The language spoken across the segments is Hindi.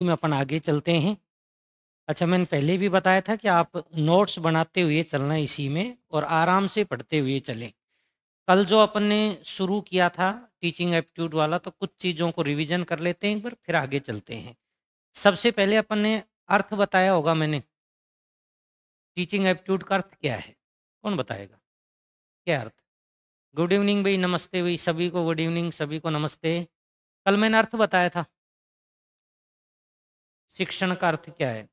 में अपन आगे चलते हैं। अच्छा, मैंने पहले भी बताया था कि आप नोट्स बनाते हुए चलना इसी में और आराम से पढ़ते हुए चलें। कल जो अपन ने शुरू किया था टीचिंग एप्टीट्यूड वाला, तो कुछ चीज़ों को रिवीजन कर लेते हैं एक बार, फिर आगे चलते हैं। सबसे पहले अपन ने अर्थ बताया होगा मैंने, टीचिंग एप्टीट्यूड का अर्थ क्या है? कौन बताएगा? क्या अर्थ? गुड इवनिंग भाई, नमस्ते भाई, सभी को गुड इवनिंग, सभी को नमस्ते। कल मैंने अर्थ बताया था, शिक्षण का अर्थ क्या है?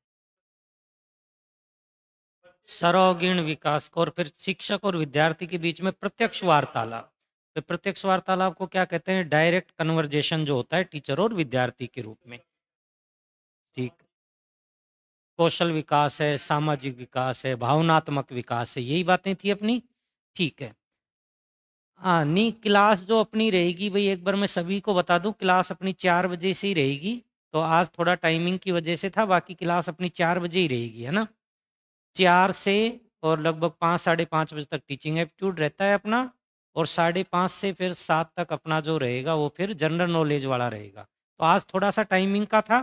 सर्वांगीण विकास को, और फिर शिक्षक और विद्यार्थी के बीच में प्रत्यक्ष वार्तालाप। तो प्रत्यक्ष वार्तालाप को क्या कहते हैं? डायरेक्ट कन्वर्जेशन जो होता है टीचर और विद्यार्थी के रूप में। ठीक। कौशल विकास है, सामाजिक विकास है, भावनात्मक विकास है, यही बातें थी अपनी। ठीक है। हाँ, नहीं, क्लास जो अपनी रहेगी भाई, एक बार मैं सभी को बता दूं, क्लास अपनी 4 बजे से ही रहेगी। तो आज थोड़ा टाइमिंग की वजह से था, बाकी क्लास अपनी 4 बजे ही रहेगी, है ना? 4 से और लगभग 5 साढ़े 5 बजे तक टीचिंग एप्टीट्यूड रहता है अपना, और 5:30 से फिर 7 तक अपना जो रहेगा वो फिर जनरल नॉलेज वाला रहेगा। तो आज थोड़ा सा टाइमिंग का था।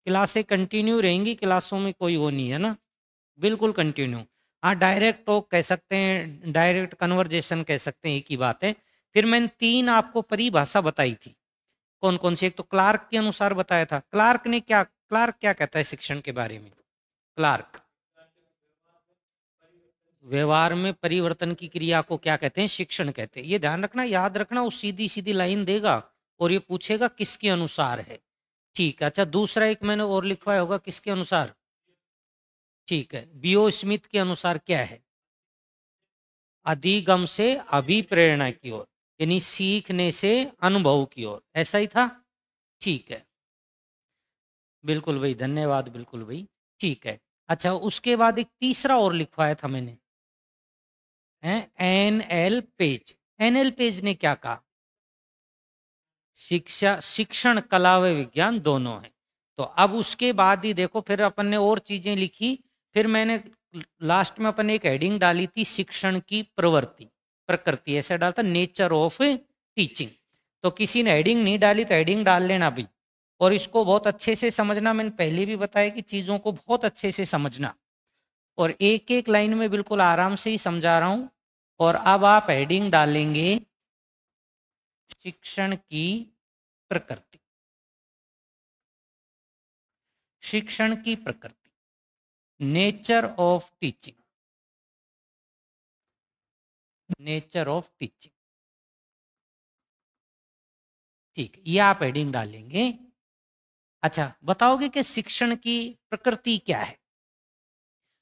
क्लासें कंटिन्यू रहेंगी, क्लासों में कोई वो नहीं है ना, बिल्कुल कंटिन्यू। हाँ, डायरेक्ट टॉक कह सकते हैं, डायरेक्ट कन्वर्जेशन कह सकते हैं, एक ही बात है। फिर मैंने 3 आपको परिभाषा बताई थी। कौन कौन सी? एक तो क्लार्क के अनुसार बताया था। क्लार्क क्या कहता है शिक्षण के बारे में? क्लार्क व्यवहार में परिवर्तन की क्रिया को क्या कहते हैं? शिक्षण कहते हैं। ये ध्यान रखना, याद रखना, वो सीधी सीधी लाइन देगा और ये पूछेगा किसके अनुसार है। ठीक है। अच्छा, दूसरा एक मैंने और लिखवाया होगा, किसके अनुसार? ठीक है, बीओ स्मिथ के अनुसार क्या है? अधिगम से अभिप्रेरणा की ओर, यानी सीखने से अनुभव की ओर, ऐसा ही था। ठीक है, बिल्कुल भाई, धन्यवाद, बिल्कुल भाई। ठीक है। अच्छा, उसके बाद एक तीसरा और लिखवाया था मैंने, है एन पेज। एन पेज ने क्या कहा? शिक्षण कला व विज्ञान दोनों है। तो अब उसके बाद ही देखो, फिर अपन ने और चीजें लिखी। फिर मैंने लास्ट में अपन एक हेडिंग डाली थी, शिक्षण की प्रवृत्ति, प्रकृति, ऐसा डालता, नेचर ऑफ टीचिंग। तो किसी ने हेडिंग नहीं डाली तो हेडिंग डाल लेना भी, और इसको बहुत अच्छे से समझना। मैंने पहले भी बताया कि चीजों को बहुत अच्छे से समझना, और एक एक लाइन में बिल्कुल आराम से ही समझा रहा हूं। और अब आप हेडिंग डालेंगे, शिक्षण की प्रकृति। शिक्षण की प्रकृति, nature of teaching, nature of teaching. ठीक, ये आप हेडिंग डालेंगे। अच्छा, बताओगे कि शिक्षण की प्रकृति क्या है?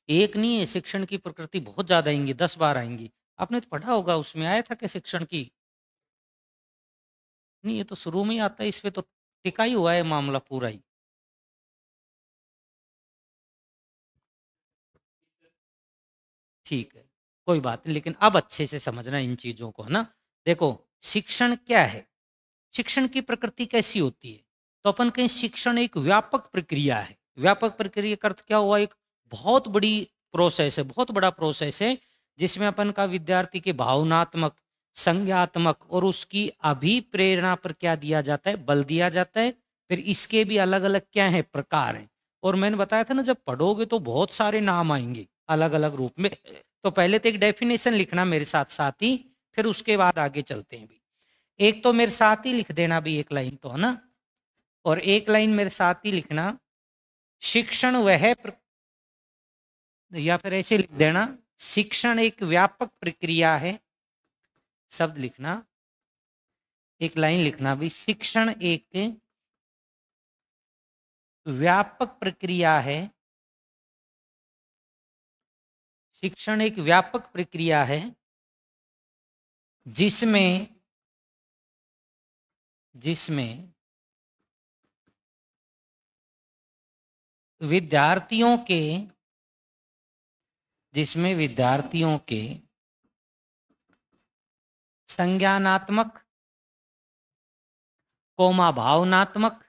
एक नहीं है, शिक्षण की प्रकृति बहुत ज्यादा आएंगी, 10 बार आएंगी। आपने तो पढ़ा होगा, उसमें आया था कि शिक्षण की, नहीं ये तो शुरू में ही आता है, इसमें तो टिका ही हुआ है मामला पूरा ही। ठीक है, कोई बात नहीं, लेकिन अब अच्छे से समझना इन चीजों को, है ना? देखो, शिक्षण क्या है, शिक्षण की प्रकृति कैसी होती है? तो अपन कहें शिक्षण एक व्यापक प्रक्रिया है। व्यापक प्रक्रिया का अर्थ क्या हुआ? एक बहुत बड़ी प्रोसेस है, बहुत बड़ा प्रोसेस है, जिसमें अपन का विद्यार्थी के भावनात्मक, संज्ञात्मक और उसकी अभिप्रेरणा पर क्या दिया जाता है? बल दिया जाता है। फिर इसके भी अलग अलग क्या है? प्रकार हैं। और मैंने बताया था ना, जब पढ़ोगे तो बहुत सारे नाम आएंगे अलग अलग रूप में। तो पहले तो एक डेफिनेशन लिखना मेरे साथ साथ ही, फिर उसके बाद आगे चलते हैं भी। एक तो मेरे साथ ही लिख देना भी, एक लाइन तो, है ना? और एक लाइन मेरे साथ ही लिखना, शिक्षण या फिर ऐसे लिख देना, शिक्षण एक व्यापक प्रक्रिया है। शब्द लिखना, एक लाइन लिखना भी, शिक्षण एक व्यापक प्रक्रिया है। शिक्षण एक व्यापक प्रक्रिया है जिसमें जिसमें विद्यार्थियों के जिसमें विद्यार्थियों के संज्ञानात्मक, कोमा भावनात्मक,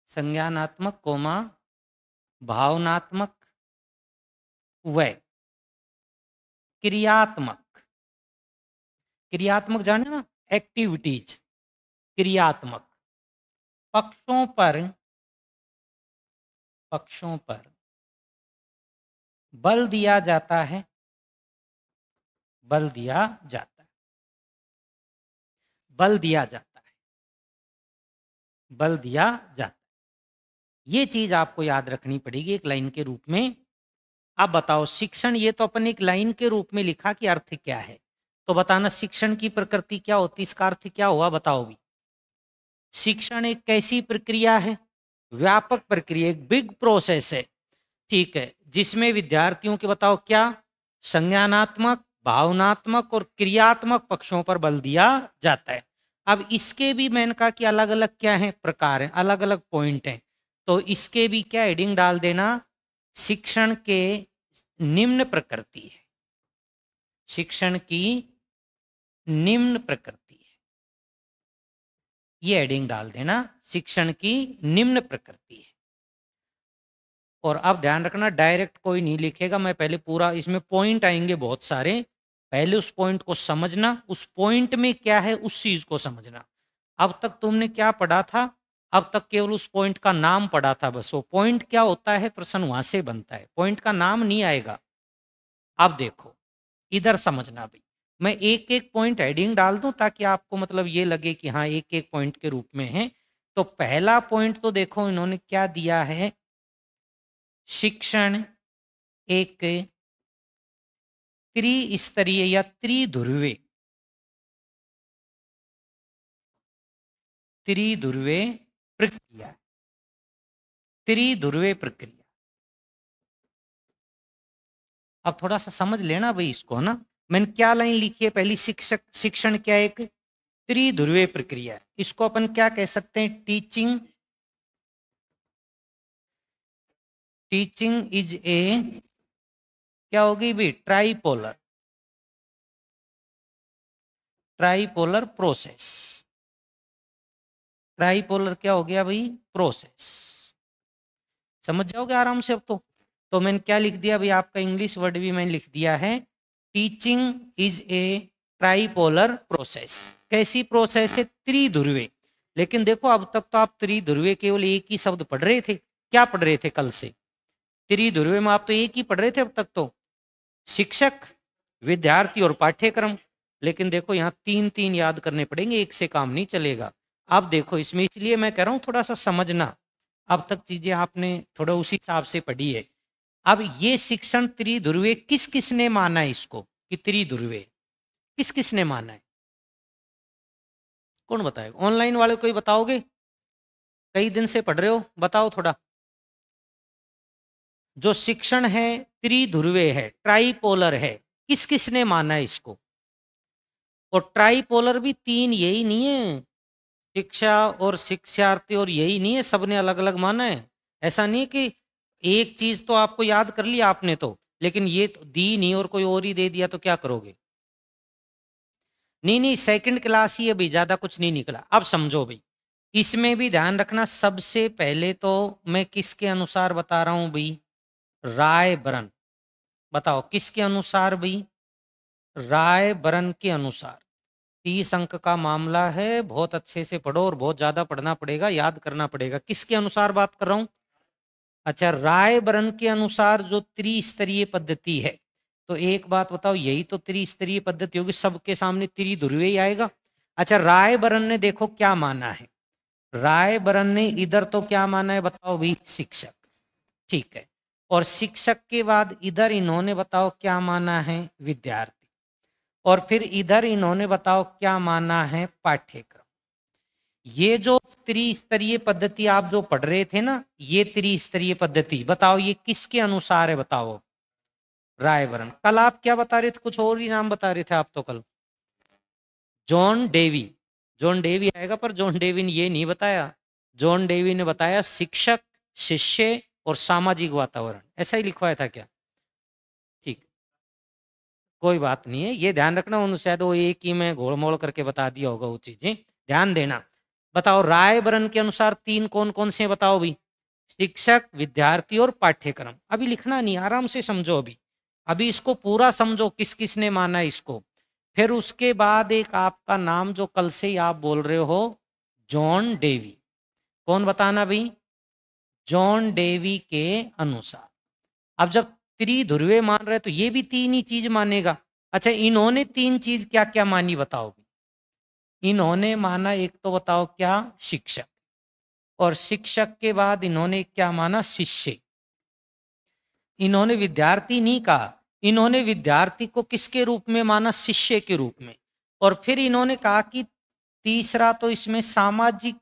संज्ञानात्मक कोमा भावनात्मक व क्रियात्मक, क्रियात्मक जाने ना, एक्टिविटीज, क्रियात्मक पक्षों पर बल दिया जाता है, बल दिया जाता है, बल दिया जाता है, बल दिया जाता है। ये चीज आपको याद रखनी पड़ेगी एक लाइन के रूप में। अब बताओ शिक्षण, ये तो अपन एक लाइन के रूप में लिखा कि अर्थ क्या है, तो बताना शिक्षण की प्रकृति क्या होती, इसका अर्थ क्या हुआ, बताओ भी। शिक्षण एक कैसी प्रक्रिया है, व्यापक प्रक्रिया, एक बिग प्रोसेस है, ठीक है, जिसमें विद्यार्थियों के बताओ क्या संज्ञानात्मक, भावनात्मक और क्रियात्मक पक्षों पर बल दिया जाता है। अब इसके भी मैंने कहा कि अलग अलग क्या है प्रकार हैं, अलग अलग पॉइंट हैं, तो इसके भी क्या हेडिंग डाल देना, शिक्षण के निम्न प्रकृति है, शिक्षण की निम्न प्रकृति है, ये हेडिंग डाल देना, शिक्षण की निम्न प्रकृति है। और अब ध्यान रखना डायरेक्ट कोई नहीं लिखेगा, मैं पहले पूरा, इसमें पॉइंट आएंगे बहुत सारे, पहले उस पॉइंट को समझना, उस पॉइंट में क्या है उस चीज को समझना। अब तक तुमने क्या पढ़ा था, अब तक केवल उस पॉइंट का नाम पढ़ा था बस, वो पॉइंट क्या होता है प्रश्न वहां से बनता है, पॉइंट का नाम नहीं आएगा। अब देखो इधर समझना भाई, मैं एक एक पॉइंट हेडिंग डाल दूं ताकि आपको मतलब ये लगे कि हाँ एक एक पॉइंट के रूप में है। तो पहला पॉइंट तो देखो इन्होंने क्या दिया है, शिक्षण एक त्रिस्तरीय या त्रिध्रुवीय प्रक्रिया, त्रिध्रुवीय प्रक्रिया। अब थोड़ा सा समझ लेना भाई इसको ना, मैंने क्या लाइन लिखी है पहली, शिक्षण क्या एक त्रिध्रुवीय प्रक्रिया है, इसको अपन क्या कह सकते हैं, टीचिंग इज ए क्या होगी भाई, ट्राइपोलर प्रोसेस, ट्राइपोलर क्या हो गया भाई, प्रोसेस। समझ जाओगे आराम से अब तो मैंने क्या लिख दिया भाई, आपका इंग्लिश वर्ड भी मैंने लिख दिया है, teaching is A tripolar process. कैसी प्रोसेस है, त्रिध्रुवीय। लेकिन देखो अब तक तो आप त्रिध्रुवीय केवल एक ही शब्द पढ़ रहे थे, क्या पढ़ रहे थे कल से, त्रिध्रुवीय में आप तो एक ही पढ़ रहे थे अब तक तो, शिक्षक, विद्यार्थी और पाठ्यक्रम। लेकिन देखो यहाँ तीन तीन याद करने पड़ेंगे, एक से काम नहीं चलेगा। अब देखो इसमें इसलिए मैं कह रहा हूँ थोड़ा सा समझना, अब तक चीजें आपने थोड़ा उसी हिसाब से पढ़ी है। अब ये शिक्षण त्रिध्रुवीय किस किसने माना है इसको कि त्रिध्रुवीय, किस किसने माना है, कौन बताएगा, ऑनलाइन वाले कोई बताओगे, कई दिन से पढ़ रहे हो, बताओ थोड़ा। जो शिक्षण है त्रिध्रुवीय है, ट्राइपोलर है, किस किसने माना है इसको। और ट्राइपोलर भी तीन यही नहीं है, शिक्षा और शिक्षार्थी और यही नहीं है, सबने अलग अलग माना है। ऐसा नहीं कि एक चीज तो आपको याद कर लिया आपने तो, लेकिन ये तो दी नहीं और कोई और ही दे दिया तो क्या करोगे। नहीं नहीं सेकंड क्लास ही है भाई, ज्यादा कुछ नहीं निकला। अब समझो भाई, इसमें भी ध्यान रखना, सबसे पहले तो मैं किसके अनुसार बता रहा हूं भाई, राय बरन। बताओ किसके अनुसार भाई, राय बरन के अनुसार। 30 अंक का मामला है, बहुत अच्छे से पढ़ो और बहुत ज्यादा पढ़ना पड़ेगा, याद करना पड़ेगा। किसके अनुसार बात कर रहा हूं, अच्छा राय बरन के अनुसार जो त्रिस्तरीय पद्धति है, तो एक बात बताओ यही तो त्रिस्तरीय पद्धति होगी, सबके सामने त्रिध्रुवीय ही आएगा। अच्छा राय बरन ने देखो क्या माना है, राय बरन ने इधर तो क्या माना है बताओ भाई, शिक्षक, ठीक है। और शिक्षक के बाद इधर इन्होंने बताओ क्या माना है, विद्यार्थी। और फिर इधर इन्होंने बताओ क्या माना है, पाठ्यक्रम। ये जो त्रिस्तरीय पद्धति आप जो पढ़ रहे थे ना, ये त्रिस्तरीय पद्धति बताओ ये किसके अनुसार है, बताओ राय बरन। कल आप क्या बता रहे थे, कुछ और ही नाम बता रहे थे आप तो कल, जॉन डेवी, जॉन डेवी आएगा, पर जॉन डेवी ने ये नहीं बताया, जॉन डेवी ने बताया शिक्षक, शिष्य और सामाजिक वातावरण, ऐसा ही लिखवाया था क्या, ठीक, कोई बात नहीं है, ये ध्यान रखना, उन शायद वो एक ही में घोलमोल करके बता दिया होगा वो चीजें, ध्यान देना। बताओ राय बरन के अनुसार तीन कौन कौन से बताओ भी, शिक्षक, विद्यार्थी और पाठ्यक्रम। अभी लिखना नहीं, आराम से समझो, अभी अभी इसको पूरा समझो किस किस ने माना इसको। फिर उसके बाद एक आपका नाम जो कल से ही आप बोल रहे हो, जॉन डेवी। कौन बताना भाई? जॉन डेवी के अनुसार। अब जब त्रिध्रुवीय मान रहे तो ये भी तीन ही चीज मानेगा। अच्छा, इन्होंने तीन चीज क्या क्या मानी बताओ? इन्होंने माना, एक तो बताओ क्या, शिक्षक, और शिक्षक के बाद इन्होंने क्या माना, शिष्य। इन्होंने विद्यार्थी नहीं कहा, इन्होंने विद्यार्थी को किसके रूप में माना, शिष्य के रूप में। और फिर इन्होंने कहा कि तीसरा तो इसमें सामाजिक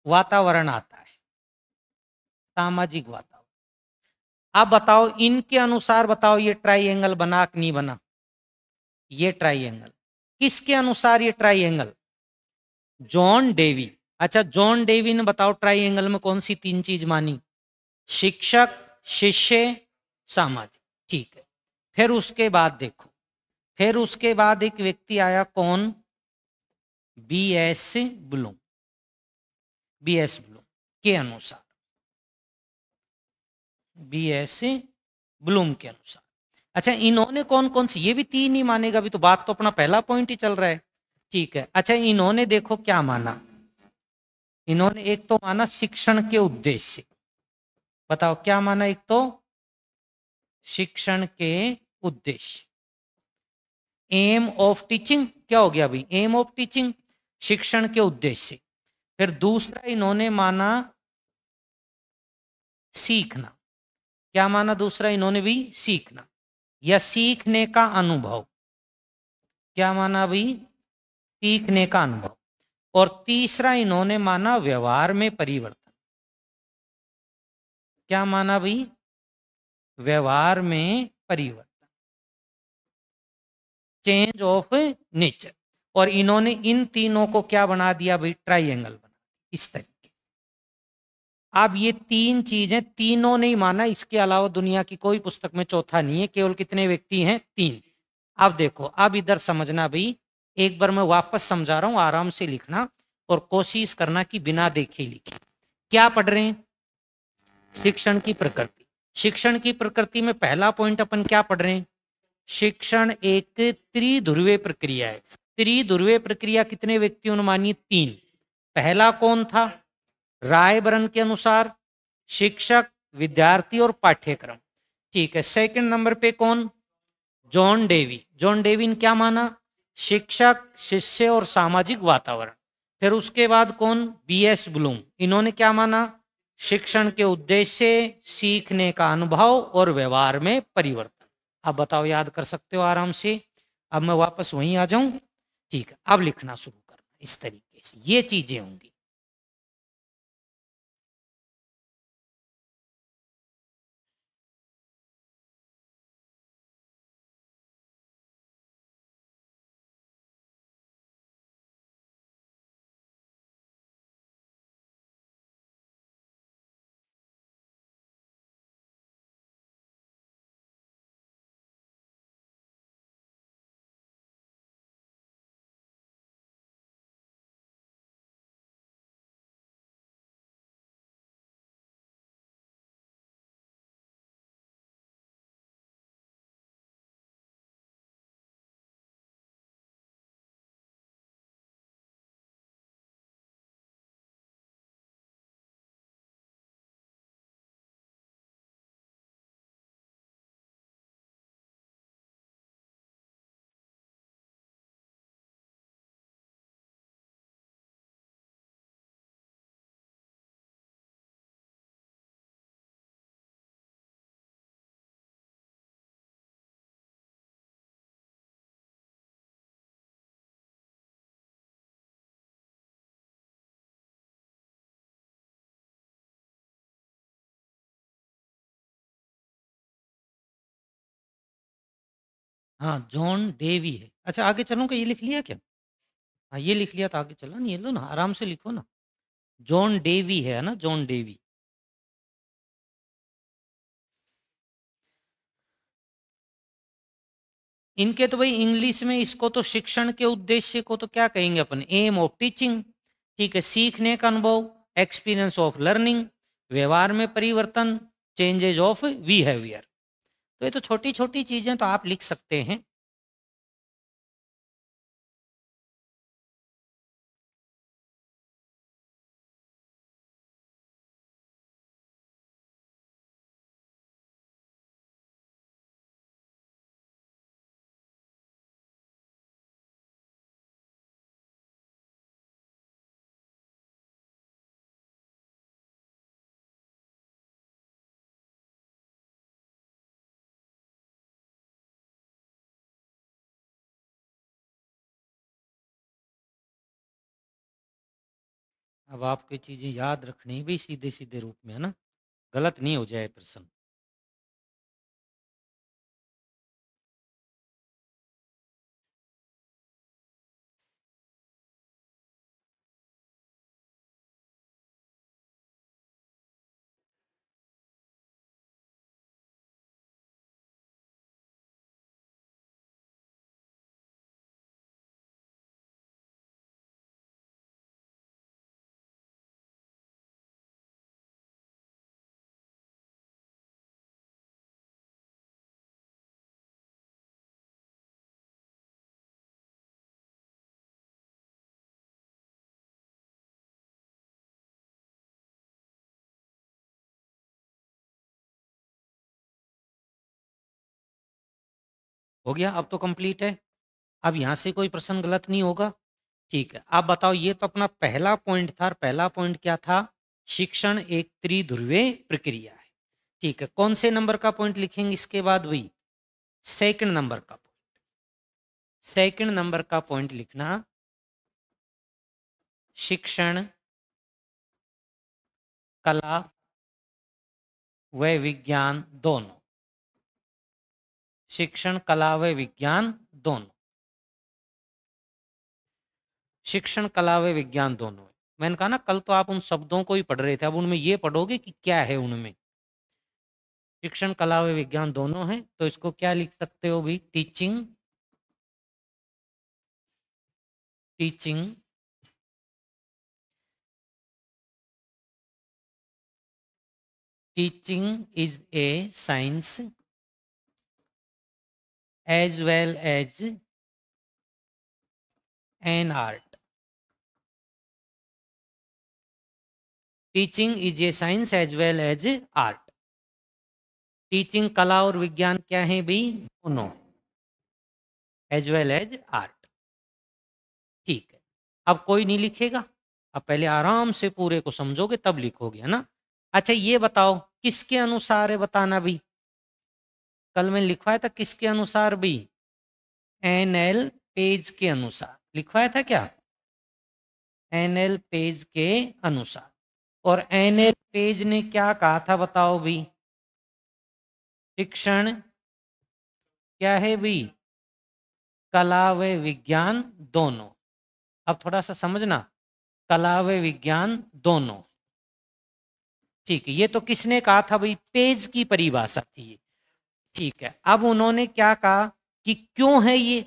वातावरण आता है, सामाजिक वातावरण। अब बताओ इनके अनुसार, बताओ ये ट्राइएंगल बना कि नहीं बना? ये ट्राइएंगल किसके अनुसार? ये ट्राइएंगल जॉन डेवी। अच्छा, जॉन डेवी ने बताओ ट्राइएंगल में कौन सी तीन चीज मानी? शिक्षक, शिष्य, सामाजिक। ठीक है। फिर उसके बाद देखो, फिर उसके बाद एक व्यक्ति आया, कौन? BS Bloom. बीएस ब्लूम के अनुसार, बीएस ब्लूम के अनुसार। अच्छा, इन्होंने कौन कौन सी, ये भी तीन ही मानेगा, अभी तो बात तो अपना पहला पॉइंट ही चल रहा है। ठीक है। अच्छा, इन्होंने देखो क्या माना, इन्होंने एक तो माना शिक्षण के उद्देश्य। बताओ क्या माना? एक तो शिक्षण के उद्देश्य, एम ऑफ टीचिंग। क्या हो गया भाई? एम ऑफ टीचिंग, शिक्षण के उद्देश्य। फिर दूसरा इन्होंने माना सीखना। क्या माना दूसरा इन्होंने भी? सीखना या सीखने का अनुभव। क्या माना भाई? सीखने का अनुभव। और तीसरा इन्होंने माना व्यवहार में परिवर्तन। क्या माना भाई? व्यवहार में परिवर्तन, चेंज ऑफ नेचर। और इन्होंने इन तीनों को क्या बना दिया भाई? ट्राइएंगल बना, इस तरीके। अब ये तीन चीजें तीनों ने ही माना, इसके अलावा दुनिया की कोई पुस्तक में चौथा नहीं है। केवल कितने व्यक्ति हैं? तीन। अब देखो, अब इधर समझना भाई, एक बार मैं वापस समझा रहा हूं, आराम से लिखना और कोशिश करना कि बिना देखे लिखे। क्या पढ़ रहे हैं? शिक्षण की प्रकृति। शिक्षण की प्रकृति में पहला पॉइंट अपन क्या पढ़ रहे हैं? शिक्षण एक त्रिध्रुवीय प्रक्रिया है। त्रिध्रुवीय प्रक्रिया कितने व्यक्तियों ने मानी? तीन। पहला कौन था? रायबरन के अनुसार शिक्षक, विद्यार्थी और पाठ्यक्रम। ठीक है। सेकंड नंबर पे कौन? John Dewey. जॉन डेवी ने क्या माना? शिक्षक, शिष्य और सामाजिक वातावरण। फिर उसके बाद कौन? BS Bloom. इन्होंने क्या माना? शिक्षण के उद्देश्य, सीखने का अनुभव और व्यवहार में परिवर्तन। अब बताओ, याद कर सकते हो आराम से? अब मैं वापस वहीं आ जाऊं? ठीक है। अब लिखना शुरू करना इस तरीके से, ये चीजें होंगी। हाँ, जॉन डेवी है। अच्छा, आगे चलूं? क्या ये लिख लिया क्या? हाँ, ये लिख लिया तो आगे चलो ना, ये लो ना, आराम से लिखो ना। जॉन डेवी है ना, जॉन डेवी। इनके तो भाई इंग्लिश में इसको तो शिक्षण के उद्देश्य को तो क्या कहेंगे अपन? M of teaching. ठीक है। सीखने का अनुभव, एक्सपीरियंस ऑफ लर्निंग। व्यवहार में परिवर्तन, चेंजेज ऑफ बिहेवियर। तो ये तो छोटी छोटी चीजें तो आप लिख सकते हैं। अब आपको ये चीजें याद रखनी भी सीधे सीधे रूप में, है ना, गलत नहीं हो जाए प्रश्न। हो गया, अब तो कंप्लीट है। अब यहाँ से कोई प्रश्न गलत नहीं होगा। ठीक है, आप बताओ, ये तो अपना पहला पॉइंट था। और पहला पॉइंट क्या था? शिक्षण एक त्रिध्रुवीय प्रक्रिया है। ठीक है, कौन से नंबर का पॉइंट लिखेंगे इसके बाद? वही सेकंड नंबर का पॉइंट। सेकंड नंबर का पॉइंट लिखना, शिक्षण कला व विज्ञान दोनों। शिक्षण कला व विज्ञान दोनों। शिक्षण कला व विज्ञान दोनों। मैंने कहा ना, कल तो आप उन शब्दों को ही पढ़ रहे थे, अब उनमें ये पढ़ोगे कि क्या है उनमें। शिक्षण कला व विज्ञान दोनों है, तो इसको क्या लिख सकते हो भी? Teaching. Teaching teaching is a science as well as an art. Teaching is a science as well as art. Teaching कला और विज्ञान क्या है भाई? दोनों, एज वेल एज आर्ट। ठीक है, अब कोई नहीं लिखेगा। अब पहले आराम से पूरे को समझोगे तब लिखोगे, है ना। अच्छा, ये बताओ किसके अनुसार है, बताना भी। कल मैंने लिखवाया था किसके अनुसार भी? एनएल पेज के अनुसार लिखवाया था क्या? एनएल पेज के अनुसार। और एनएल पेज ने क्या कहा था, बताओ भी। शिक्षण क्या है भी? कला व विज्ञान दोनों। अब थोड़ा सा समझना, कला व विज्ञान दोनों। ठीक है, ये तो किसने कहा था भाई? पेज की परिभाषा थी। ठीक है, अब उन्होंने क्या कहा कि क्यों है ये?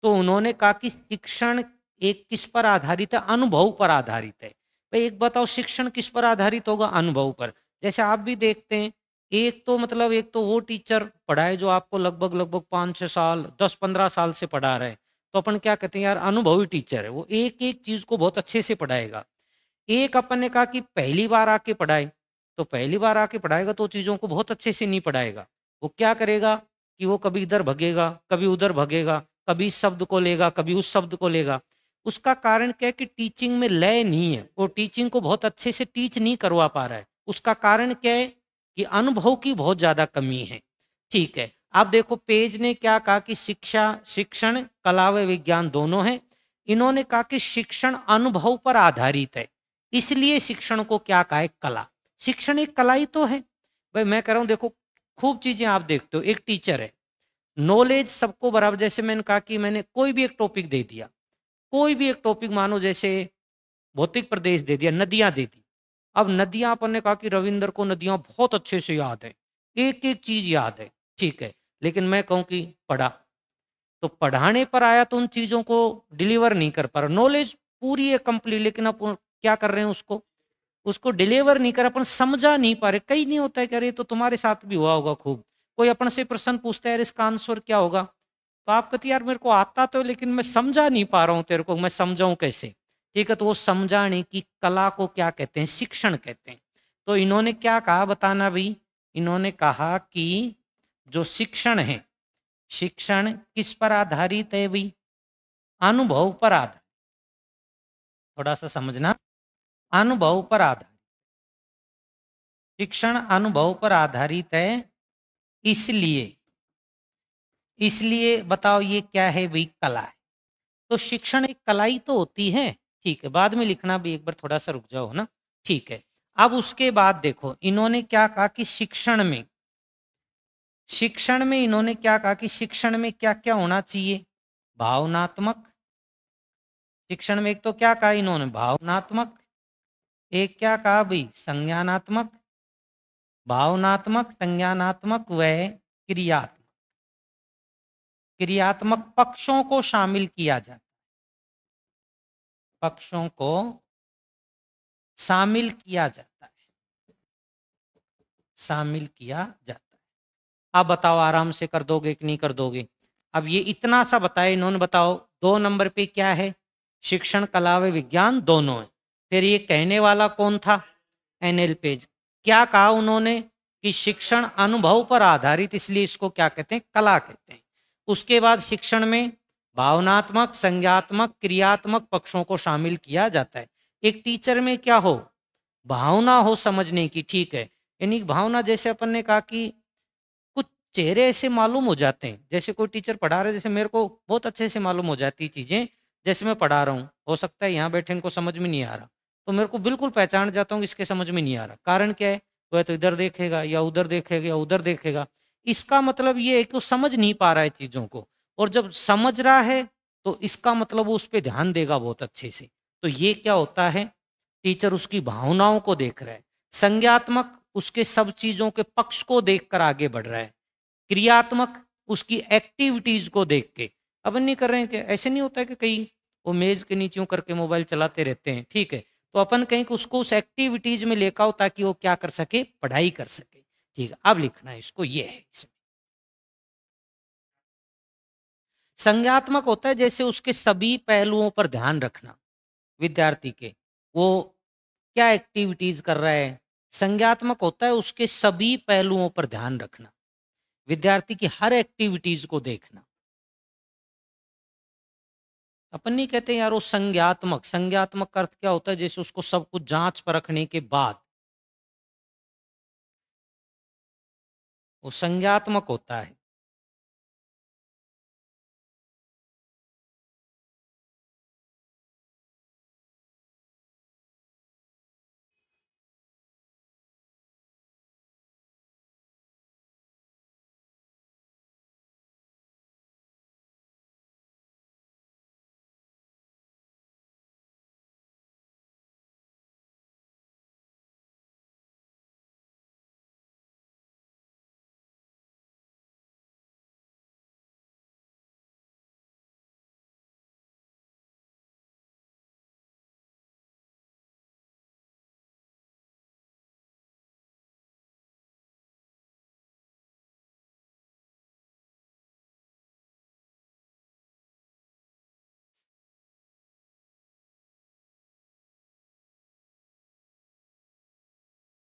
तो उन्होंने कहा कि शिक्षण एक किस पर आधारित है? अनुभव पर आधारित है। भाई एक बताओ, शिक्षण किस पर आधारित होगा? अनुभव पर। जैसे आप भी देखते हैं, एक तो मतलब एक तो वो टीचर पढ़ाए जो आपको लगभग लगभग 5-6 साल 10-15 साल से पढ़ा रहे हैं, तो अपन क्या कहते हैं, यार अनुभवी टीचर है, वो एक एक चीज को बहुत अच्छे से पढ़ाएगा। एक अपन ने कहा कि पहली बार आके पढ़ाए, तो पहली बार आके पढ़ाएगा तो चीजों को बहुत अच्छे से नहीं पढ़ाएगा। वो क्या करेगा कि वो कभी इधर भगेगा, कभी उधर भगेगा, कभी इस शब्द को लेगा, कभी उस शब्द को लेगा। उसका कारण क्या है कि टीचिंग में लय नहीं है, वो टीचिंग को बहुत अच्छे से टीच नहीं करवा पा रहा है। उसका कारण क्या है कि अनुभव की बहुत ज्यादा कमी है। ठीक है, आप देखो पेज ने क्या कहा कि शिक्षण कला व विज्ञान दोनों है। इन्होंने कहा कि शिक्षण अनुभव पर आधारित है, इसलिए शिक्षण को क्या कहा है? कला। शिक्षण एक कला ही तो है। भाई मैं कह रहा हूं, देखो खूब चीजें आप देखते हो, एक टीचर है, नॉलेज सबको बराबर। जैसे मैंने कहा कि मैंने कोई भी एक टॉपिक दे दिया, कोई भी एक टॉपिक मानो, जैसे भौतिक प्रदेश दे दिया, नदियां दे दी। अब नदियां, अपन ने कहा कि रविंद्र को नदियां बहुत अच्छे से याद है, एक एक चीज याद है। ठीक है, लेकिन मैं कहूं कि पढ़ा, तो पढ़ाने पर आया तो उन चीजों को डिलीवर नहीं कर पा रहा। नॉलेज पूरी है कंप्लीट, लेकिन आप क्या कर रहे हैं, उसको उसको डिलीवर नहीं कर, अपन समझा नहीं पा रहे। कई नहीं होता है, कह रहे तो तुम्हारे साथ भी हुआ होगा खूब। कोई अपन से प्रश्न पूछता है, यार इसका आंसर क्या होगा, तो आप कहते यार मेरे को आता तो, लेकिन मैं समझा नहीं पा रहा हूँ तेरे को, मैं समझाऊं कैसे? ठीक है, तो वो समझाने की कला को क्या कहते हैं? शिक्षण कहते हैं। तो इन्होंने क्या कहा, बताना भाई। इन्होंने कहा कि जो शिक्षण है, शिक्षण किस पर आधारित है भाई? अनुभव पर आधारित। थोड़ा सा समझना, अनुभव पर आधारित। शिक्षण अनुभव पर आधारित है, इसलिए इसलिए बताओ ये क्या है भाई? कला है। तो शिक्षण एक कला ही तो होती है। ठीक है, बाद में लिखना भी, एक बार थोड़ा सा रुक जाओ ना। ठीक है, अब उसके बाद देखो इन्होंने क्या कहा कि शिक्षण में इन्होंने क्या कहा कि शिक्षण में क्या क्या होना चाहिए? भावनात्मक। शिक्षण में एक तो क्या कहा इन्होंने? भावनात्मक। एक क्या कहा भाई? संज्ञानात्मक। भावनात्मक, संज्ञानात्मक व क्रियात्मक। क्रियात्मक पक्षों को शामिल किया जाता है, पक्षों को शामिल किया जाता है, शामिल किया जाता है। आप बताओ आराम से कर दोगे कि नहीं कर दोगे? अब ये इतना सा बताए इन्होंने, बताओ 2 नंबर पे क्या है? शिक्षण, कला व विज्ञान दोनों है। फिर ये कहने वाला कौन था? NL page. क्या कहा उन्होंने कि शिक्षण अनुभव पर आधारित, इसलिए इसको क्या कहते हैं? कला कहते हैं। उसके बाद शिक्षण में भावनात्मक, संज्ञात्मक, क्रियात्मक पक्षों को शामिल किया जाता है। एक टीचर में क्या हो? भावना हो समझने की, ठीक है। यानी भावना, जैसे अपन ने कहा कि कुछ चेहरे ऐसे मालूम हो जाते हैं, जैसे कोई टीचर पढ़ा रहे, जैसे मेरे को बहुत अच्छे से मालूम हो जाती चीजें, जैसे मैं पढ़ा रहा हूँ, हो सकता है यहाँ बैठे इनको समझ में नहीं आ रहा, तो मेरे को बिल्कुल पहचान जाता हूँ इसके समझ में नहीं आ रहा। कारण क्या है? वह तो इधर देखेगा या उधर देखेगा या उधर देखेगा। इसका मतलब ये है कि वो समझ नहीं पा रहा है चीजों को, और जब समझ रहा है तो इसका मतलब वो उस पर ध्यान देगा बहुत अच्छे से। तो ये क्या होता है? टीचर उसकी भावनाओं को देख रहा है। संज्ञात्मक, उसके सब चीजों के पक्ष को देखकर आगे बढ़ रहा है। क्रियात्मक, उसकी एक्टिविटीज को देख के। अब नहीं कर रहे हैं कि ऐसे नहीं होता है कि कहीं वो मेज के नीचे करके मोबाइल चलाते रहते हैं, ठीक है, तो अपन कहीं कि उसको उस एक्टिविटीज में लेकर आओ ताकि वो क्या कर सके? पढ़ाई कर सके। ठीक है, अब लिखना है इसको, ये है इसमें। संज्ञात्मक होता है जैसे उसके सभी पहलुओं पर ध्यान रखना विद्यार्थी के, वो क्या एक्टिविटीज कर रहा है। संज्ञात्मक होता है उसके सभी पहलुओं पर ध्यान रखना, विद्यार्थी की हर एक्टिविटीज को देखना। अपन नहीं कहते यार वो संज्ञात्मक, संज्ञात्मक का अर्थ क्या होता है? जैसे उसको सब कुछ जांच परखने के बाद वो संज्ञात्मक होता है।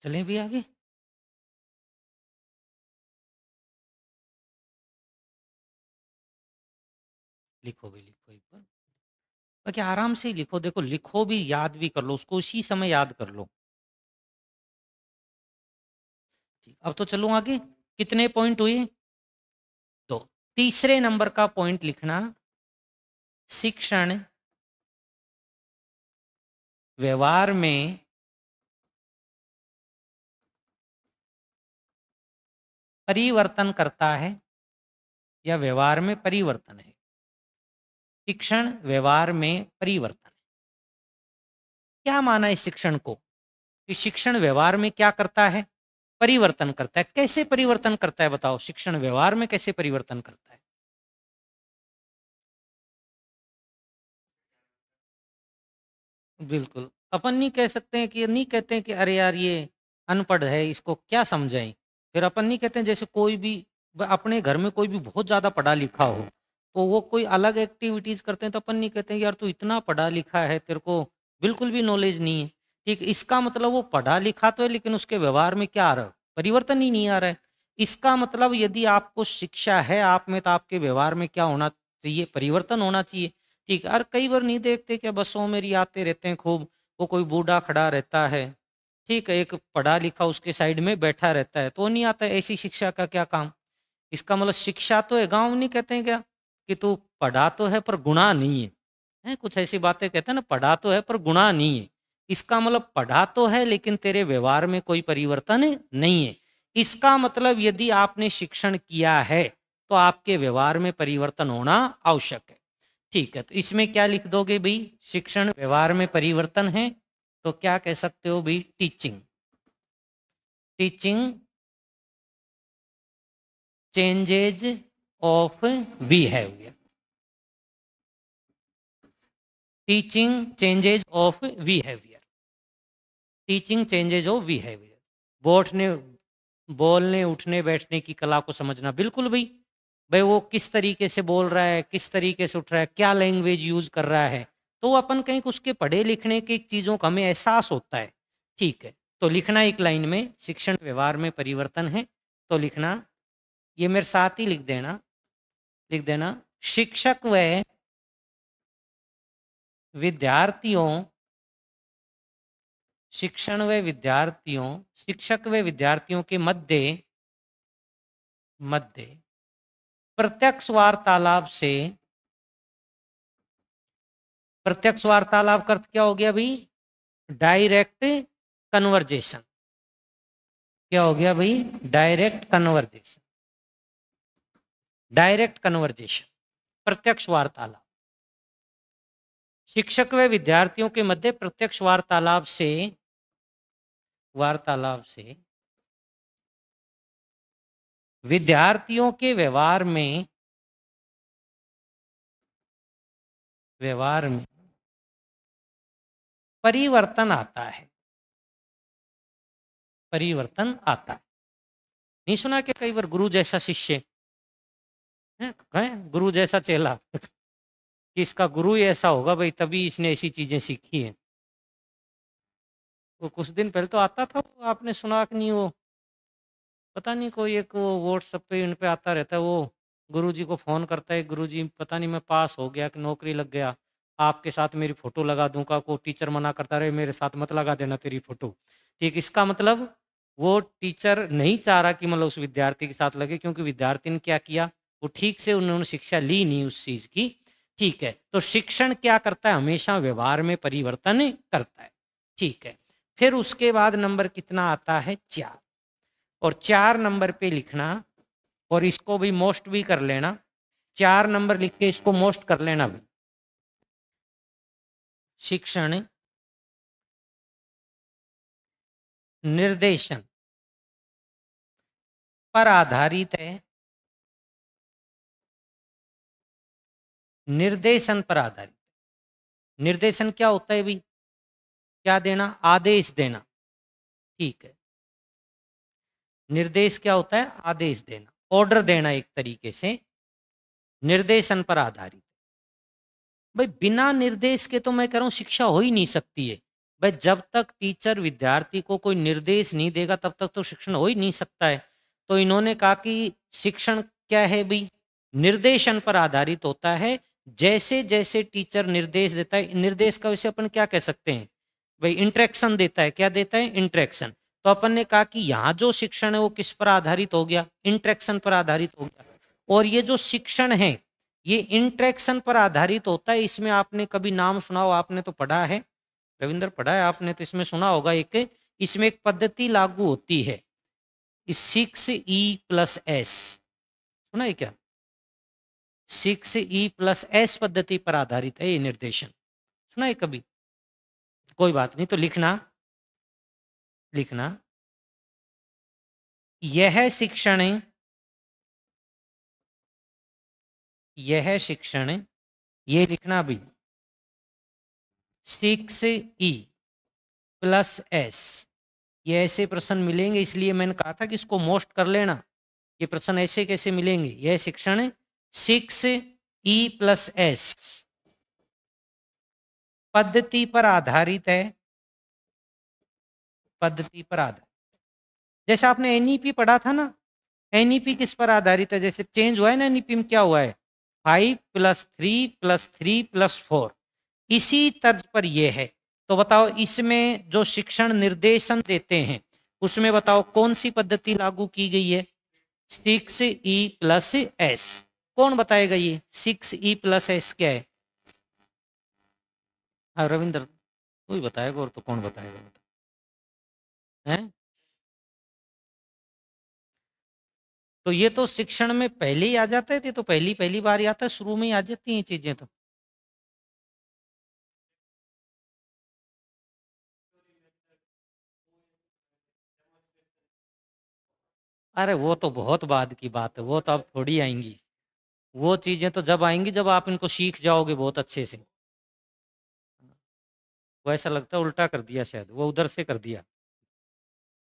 चलें भी आगे। लिखो भी, लिखो एक बार, बाकी आराम से ही लिखो। देखो लिखो भी, याद भी कर लो उसको, उसी समय याद कर लो। ठीक, अब तो चलो आगे। कितने पॉइंट हुए? 2। तीसरे नंबर का पॉइंट लिखना, शिक्षण व्यवहार में परिवर्तन करता है या व्यवहार में परिवर्तन है? शिक्षण व्यवहार में परिवर्तन। क्या माना इस शिक्षण को कि शिक्षण व्यवहार में क्या करता है? परिवर्तन करता है। कैसे परिवर्तन करता है बताओ? शिक्षण व्यवहार में कैसे परिवर्तन करता है? बिल्कुल, अपन नहीं कह सकते हैं कि, नहीं कहते हैं कि अरे यार ये अनपढ़ है, इसको क्या समझाएं। फिर अपन नहीं कहते हैं, जैसे कोई भी अपने घर में कोई भी बहुत ज्यादा पढ़ा लिखा हो, तो वो कोई अलग एक्टिविटीज करते हैं, तो अपन नहीं कहते हैं यार तू इतना पढ़ा लिखा है, तेरे को बिल्कुल भी नॉलेज नहीं है। ठीक, इसका मतलब वो पढ़ा लिखा तो है लेकिन उसके व्यवहार में क्या आ रहा है? परिवर्तन ही नहीं आ रहा है। इसका मतलब यदि आपको शिक्षा है आप में, तो आपके व्यवहार में क्या होना चाहिए? परिवर्तन होना चाहिए। ठीक है, और कई बार नहीं देखते क्या बसों में आते रहते हैं खूब, वो कोई बूढ़ा खड़ा रहता है, ठीक है, एक पढ़ा लिखा उसके साइड में बैठा रहता है, तो वो नहीं आता है। ऐसी शिक्षा का क्या काम? इसका मतलब शिक्षा तो है, गांव नहीं कहते हैं क्या कि तू पढ़ा तो है पर गुणा नहीं है। है, कुछ ऐसी बातें कहते हैं ना, पढ़ा तो है पर गुणा नहीं है। इसका मतलब पढ़ा तो है लेकिन तेरे व्यवहार में कोई परिवर्तन नहीं है। इसका मतलब यदि आपने शिक्षण किया है तो आपके व्यवहार में परिवर्तन होना आवश्यक है। ठीक है, तो इसमें क्या लिख दोगे भाई? शिक्षण व्यवहार में परिवर्तन है तो क्या कह सकते हो भाई? Teaching. Teaching changes of behaviour. Teaching changes of behaviour. Teaching changes of behaviour. बोलने बोलने उठने बैठने की कला को समझना। बिल्कुल भाई, भाई वो किस तरीके से बोल रहा है, किस तरीके से उठ रहा है, क्या लैंग्वेज यूज कर रहा है, तो अपन कहीं उसके पढ़े लिखने की चीजों का हमें एहसास होता है। ठीक है, तो लिखना एक लाइन में शिक्षण व्यवहार में परिवर्तन है, तो लिखना, ये मेरे साथ ही लिख देना, लिख देना, शिक्षक व विद्यार्थियों, शिक्षण व विद्यार्थियों, शिक्षक व विद्यार्थियों के मध्य मध्य प्रत्यक्ष वार्तालाप से, प्रत्यक्ष वार्तालाप का अर्थ क्या हो गया भाई? Direct conversation. क्या हो गया भाई? Direct conversation. डायरेक्ट कन्वर्जेशन, प्रत्यक्ष वार्तालाप। शिक्षक व विद्यार्थियों के मध्य प्रत्यक्ष वार्तालाप से, वार्तालाप से विद्यार्थियों के व्यवहार में, व्यवहार में परिवर्तन आता है। परिवर्तन आता है। नहीं सुना कि कई बार गुरु जैसा शिष्य है, गुरु जैसा चेला, कि इसका गुरु ही ऐसा होगा भाई तभी इसने ऐसी चीजें सीखी है। वो कुछ दिन पहले तो आता था, आपने सुना कि नहीं? वो पता नहीं कोई एक वो व्हाट्सएप पे इन पे आता रहता है, वो गुरुजी को फोन करता है, गुरुजी पता नहीं मैं पास हो गया कि नौकरी लग गया, आपके साथ मेरी फोटो लगा दूंगा। को टीचर मना करता रहे मेरे साथ मत लगा देना तेरी फोटो। ठीक, इसका मतलब वो टीचर नहीं चाह रहा कि मतलब उस विद्यार्थी के साथ लगे, क्योंकि विद्यार्थी ने क्या किया, वो ठीक से उन्होंने शिक्षा ली नहीं उस चीज की। ठीक है, तो शिक्षण क्या करता है? हमेशा व्यवहार में परिवर्तन करता है। ठीक है, फिर उसके बाद नंबर कितना आता है? 4। और 4 नंबर पे लिखना, और इसको भी मोस्ट भी कर लेना। 4 नंबर लिख के इसको मोस्ट कर लेना भी। शिक्षण निर्देशन पर आधारित है। निर्देशन पर आधारित। निर्देशन क्या होता है भाई? क्या देना? आदेश देना। ठीक है, निर्देश क्या होता है? आदेश देना, ऑर्डर देना एक तरीके से। निर्देशन पर आधारित। भाई बिना निर्देश के तो मैं कह रहा हूं शिक्षा हो ही नहीं सकती है। भाई जब तक टीचर विद्यार्थी को कोई निर्देश नहीं देगा तब तक तो शिक्षण हो ही नहीं सकता है। तो इन्होंने कहा कि शिक्षण क्या है भाई? निर्देशन पर आधारित होता है। जैसे जैसे टीचर निर्देश देता है, निर्देश का वैसे अपन क्या कह सकते हैं भाई? इंटरेक्शन देता है। क्या देता है? इंटरेक्शन। तो अपन ने कहा कि यहाँ जो शिक्षण है वो किस पर आधारित हो गया? इंटरेक्शन पर आधारित हो गया। और ये जो शिक्षण है ये इंटरेक्शन पर आधारित होता है। इसमें आपने कभी नाम सुना हो? आपने तो पढ़ा है रविंद्र, पढ़ा है आपने, तो इसमें सुना होगा एक, इसमें एक पद्धति लागू होती है 6E+S। सुना है क्या? 6E+S पद्धति पर आधारित है ये निर्देशन। सुना है कभी? कोई बात नहीं, तो लिखना, लिखना, यह शिक्षण, यह शिक्षण, ये लिखना भी 6E+S। ये ऐसे प्रश्न मिलेंगे, इसलिए मैंने कहा था कि इसको मोस्ट कर लेना। ये प्रश्न ऐसे कैसे मिलेंगे? यह शिक्षण 6E+S पद्धति पर आधारित है। पद्धति पर आधारित, जैसे आपने एनईपी पढ़ा था ना, एनईपी किस पर आधारित है? जैसे चेंज हुआ है ना एनईपी में, क्या हुआ है? 5+3+3+4, इसी तर्ज पर यह है। तो बताओ इसमें जो शिक्षण निर्देशन देते हैं उसमें बताओ कौन सी पद्धति लागू की गई है? 6E+S। कौन बताएगा ये 6E+S क्या है? रविंद्र तू ही बताएगा, और तो कौन बताएगा, हैं? तो ये तो शिक्षण में पहले ही आ जाते थे, तो पहली पहली बार ही आता है, शुरू में ही आ जाती हैं ये चीजें तो। अरे वो तो बहुत बाद की बात है, वो तो अब थोड़ी आएंगी। वो चीजें तो जब आएंगी जब आप इनको सीख जाओगे बहुत अच्छे से। वो ऐसा लगता है उल्टा कर दिया, शायद वो उधर से कर दिया।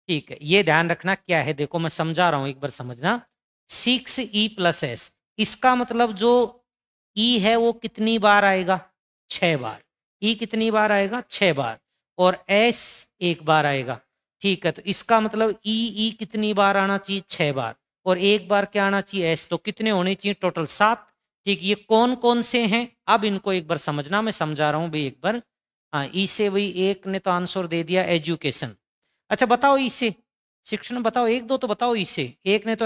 ठीक है, ये ध्यान रखना क्या है, देखो मैं समझा रहा हूं, एक बार समझना। 6e+s, इसका मतलब जो ई है वो कितनी बार आएगा? 6 बार। ई कितनी बार आएगा? 6 बार। और एस एक बार आएगा। ठीक है, तो इसका मतलब ई ई कितनी बार आना चाहिए? 6 बार। और एक बार क्या आना चाहिए? एस। तो कितने होने चाहिए टोटल? 7। ठीक, ये कौन कौन से हैं अब इनको एक बार समझना, मैं समझा रहा हूं भाई एक बार। हाँ, ई से भाई एक ने तो आंसर दे दिया एजुकेशन। अच्छा बताओ ई से शिक्षण, बताओ एक दो तो बताओ ई से। एक ने तो,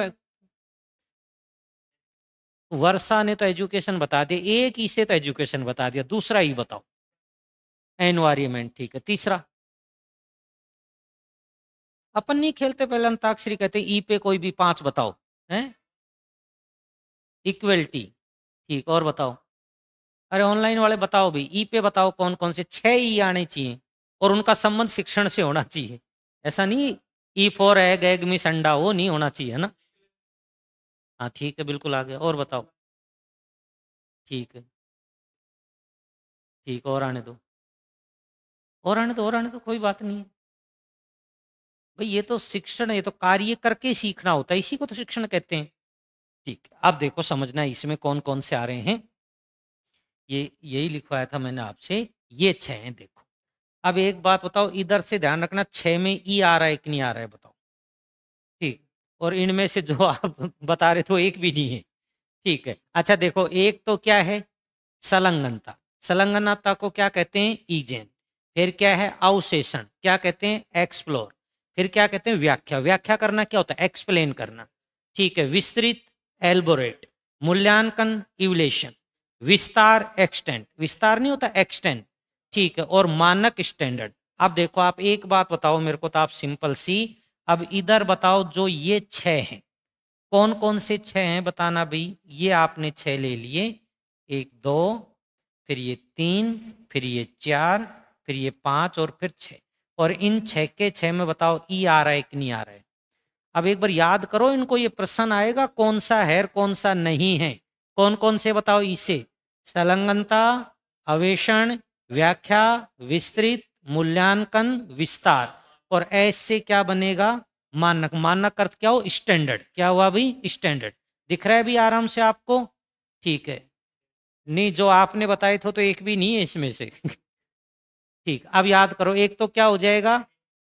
वर्षा ने तो एजुकेशन बता दिया, एक ई से तो एजुकेशन बता दिया, दूसरा ई बताओ। एनवायरमेंट। ठीक है, तीसरा? अपन नहीं खेलते पहले अंताक्षरी, कहते ई पे कोई भी 5 बताओ। हैं? इक्वलिटी। ठीक, और बताओ? अरे ऑनलाइन वाले बताओ भाई, ई पे बताओ कौन कौन से 6 ई आने चाहिए, और उनका संबंध शिक्षण से होना चाहिए। ऐसा नहीं E for egg, egg miss अंडा, वो नहीं होना चाहिए ना। हाँ ठीक है, बिल्कुल आ गया, और बताओ? ठीक है। ठीक, और आने दो, और आने दो, और आने दो, कोई बात नहीं है। भाई ये तो शिक्षण है, ये तो कार्य करके सीखना होता है, इसी को तो शिक्षण कहते हैं। ठीक है, अब देखो समझना इसमें कौन कौन से आ रहे हैं। ये यही लिखवाया था मैंने आपसे, ये 6 हैं देखो। अब एक बात बताओ, इधर से ध्यान रखना, 6 में ई आ रहा है कि नहीं आ रहा है, बताओ? ठीक, और इनमें से जो आप बता रहे थे एक भी नहीं है। ठीक है, अच्छा देखो, एक तो क्या है? संलग्नता। संलग्नता को क्या कहते हैं? ईजेन। फिर क्या है? अवशेषण, क्या कहते हैं? एक्सप्लोर। फिर क्या कहते हैं? व्याख्या। व्याख्या करना क्या होता है? एक्सप्लेन करना। ठीक है, विस्तृत, एल्बोरेट। मूल्यांकन, इवलेशन। विस्तार, एक्सटेंड। विस्तार नहीं होता, एक्सटेंड। ठीक है, और मानक, स्टैंडर्ड। अब देखो आप एक बात बताओ मेरे को, तो आप सिंपल सी, अब इधर बताओ, जो ये 6 हैं, कौन कौन से 6 हैं बताना भाई। ये आपने 6 ले लिए, एक दो, फिर ये 3, फिर ये 4, फिर ये 5, और फिर 6। और इन 6 के 6 में बताओ ई आ रहा है कि नहीं आ रहा है? अब एक बार याद करो इनको, ये प्रश्न आएगा कौन सा है कौन सा नहीं है। कौन कौन से बताओ इसे? संलग्नता, अवेषण, व्याख्या, विस्तृत, मूल्यांकन, विस्तार। और ऐसे क्या बनेगा? मानक। मानक अर्थ क्या हो? स्टैंडर्ड। क्या हुआ भाई? स्टैंडर्ड। दिख रहा है भी आराम से आपको? ठीक है, नहीं जो आपने बताए थे तो एक भी नहीं है इसमें से। ठीक, अब याद करो, एक तो क्या हो जाएगा?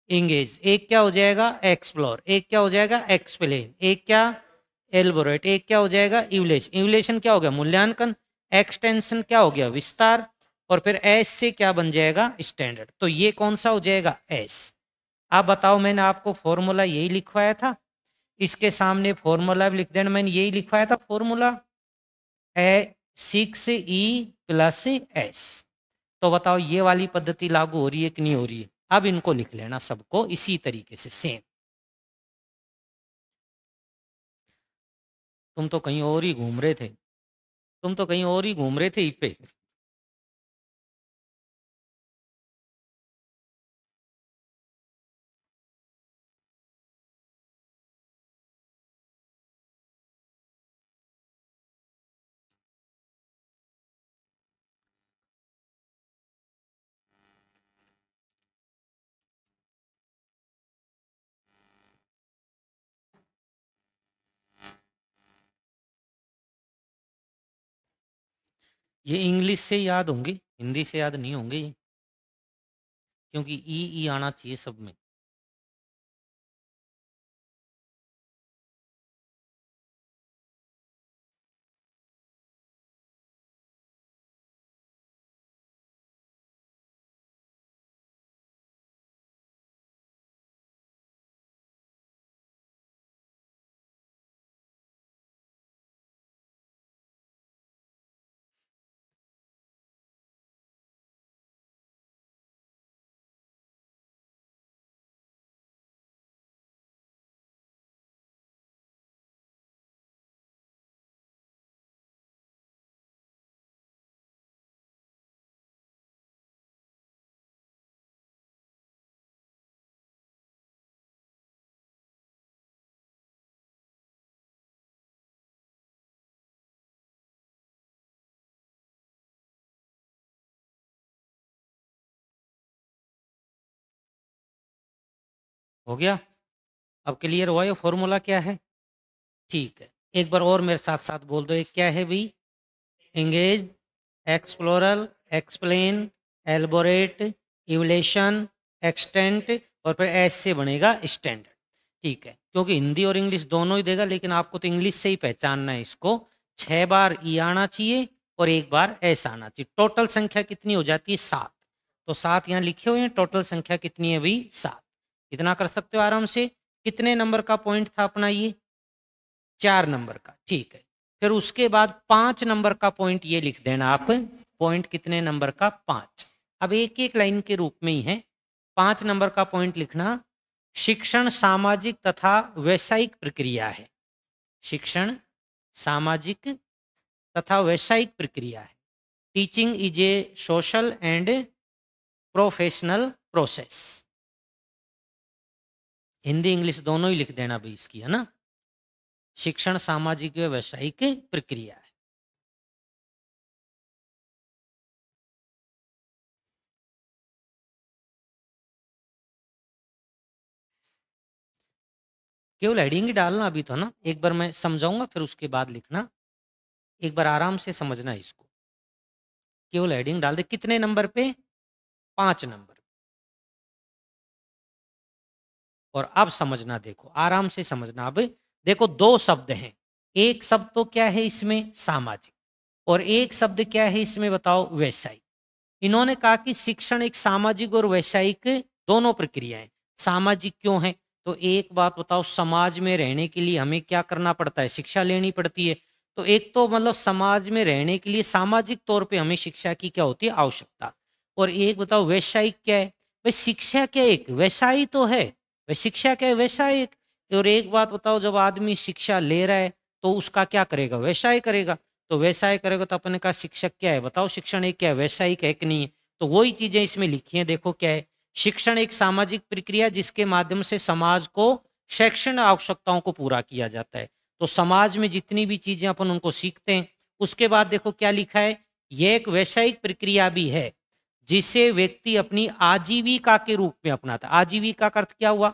इंगेज। एक क्या हो जाएगा? एक्सप्लोर। एक क्या हो जाएगा? एक्सप्लेन। एक क्या? एल्बोरेट। एक क्या हो जाएगा? इवलेशन। इवलेशन क्या हो गया? मूल्यांकन। एक्सटेंशन क्या हो गया? विस्तार। और फिर एस से क्या बन जाएगा? स्टैंडर्ड। तो ये कौन सा हो जाएगा? एस। अब बताओ, मैंने आपको फॉर्मूला यही लिखवाया था, इसके सामने फॉर्मूला भी लिख देना, मैंने यही लिखवाया था फॉर्मूला, ए 6e+s। तो बताओ ये वाली पद्धति लागू हो रही है कि नहीं हो रही है? अब इनको लिख लेना सबको इसी तरीके से सेम। तुम तो कहीं और ही घूम रहे थे, तुम तो कहीं और ही घूम रहे थे पे। ये इंग्लिश से याद होंगे, हिंदी से याद नहीं होंगे ये, क्योंकि ई ई आना चाहिए सब में। हो गया? अब क्लियर हुआ ये फॉर्मूला क्या है? ठीक है, एक बार और मेरे साथ साथ बोल दो, ये क्या है भाई? एंगेज, एक्सप्लोरल, एक्सप्लेन, एल्बोरेट, इवलेशन, एक्सटेंट और फिर एस से बनेगा स्टैंडर्ड। ठीक है, क्योंकि हिंदी और इंग्लिश दोनों ही देगा, लेकिन आपको तो इंग्लिश से ही पहचानना है इसको। 6 बार ई आना चाहिए और 1 बार एस आना चाहिए। टोटल संख्या कितनी हो जाती है? 7। तो 7 यहाँ लिखे हुए हैं, टोटल संख्या कितनी है भाई? 7। इतना कर सकते हो आराम से। कितने नंबर का पॉइंट था अपना ये? 4 नंबर का। ठीक है, फिर उसके बाद 5 नंबर का पॉइंट ये लिख देना आप। पॉइंट कितने नंबर का? 5। अब एक एक लाइन के रूप में ही है। 5 नंबर का पॉइंट लिखना, शिक्षण सामाजिक तथा वैश्विक प्रक्रिया है। शिक्षण सामाजिक तथा वैश्विक प्रक्रिया है। Teaching is A social and professional process. Hindi English दोनों ही लिख देना भाई इसकी, है ना? शिक्षण सामाजिक व वैश्विक प्रक्रिया है। केवल हेडिंग ही डालना अभी तो ना, एक बार मैं समझाऊंगा फिर उसके बाद लिखना। एक बार आराम से समझना इसको। केवल हेडिंग डाल दे। कितने नंबर पे? 5 नंबर। और अब समझना, देखो आराम से समझना। अब देखो 2 शब्द हैं। एक शब्द तो क्या है इसमें? सामाजिक। और एक शब्द क्या है इसमें? बताओ, वैश्विक। इन्होंने कहा कि शिक्षण एक सामाजिक और वैश्विक दोनों प्रक्रियाएं। सामाजिक क्यों है? तो एक बात बताओ, समाज में रहने के लिए हमें क्या करना पड़ता है? शिक्षा लेनी पड़ती है। तो एक तो मतलब समाज में रहने के लिए सामाजिक तौर पे हमें शिक्षा की क्या होती है? आवश्यकता। और एक बताओ वैश्विक क्या है? भाई शिक्षा क्या एक वैसा तो है? भाई शिक्षा क्या है? वैसा एक। और एक बात बताओ, जब आदमी शिक्षा ले रहा है तो उसका क्या करेगा? वैसा ही करेगा। तो वैसा ही करेगा। तो अपने का शिक्षक क्या है? बताओ, शिक्षण एक क्या है? वैश्विक है कि नहीं है? तो वही चीजें इसमें लिखी हैं। देखो क्या है? शिक्षण एक सामाजिक प्रक्रिया जिसके माध्यम से समाज को शैक्षणिक आवश्यकताओं को पूरा किया जाता है। तो समाज में जितनी भी चीजें अपन उनको सीखते हैं। उसके बाद देखो क्या लिखा है? यह एक वैश्विक प्रक्रिया भी है जिसे व्यक्ति अपनी आजीविका के रूप में अपनाता है। आजीविका का अर्थ क्या हुआ?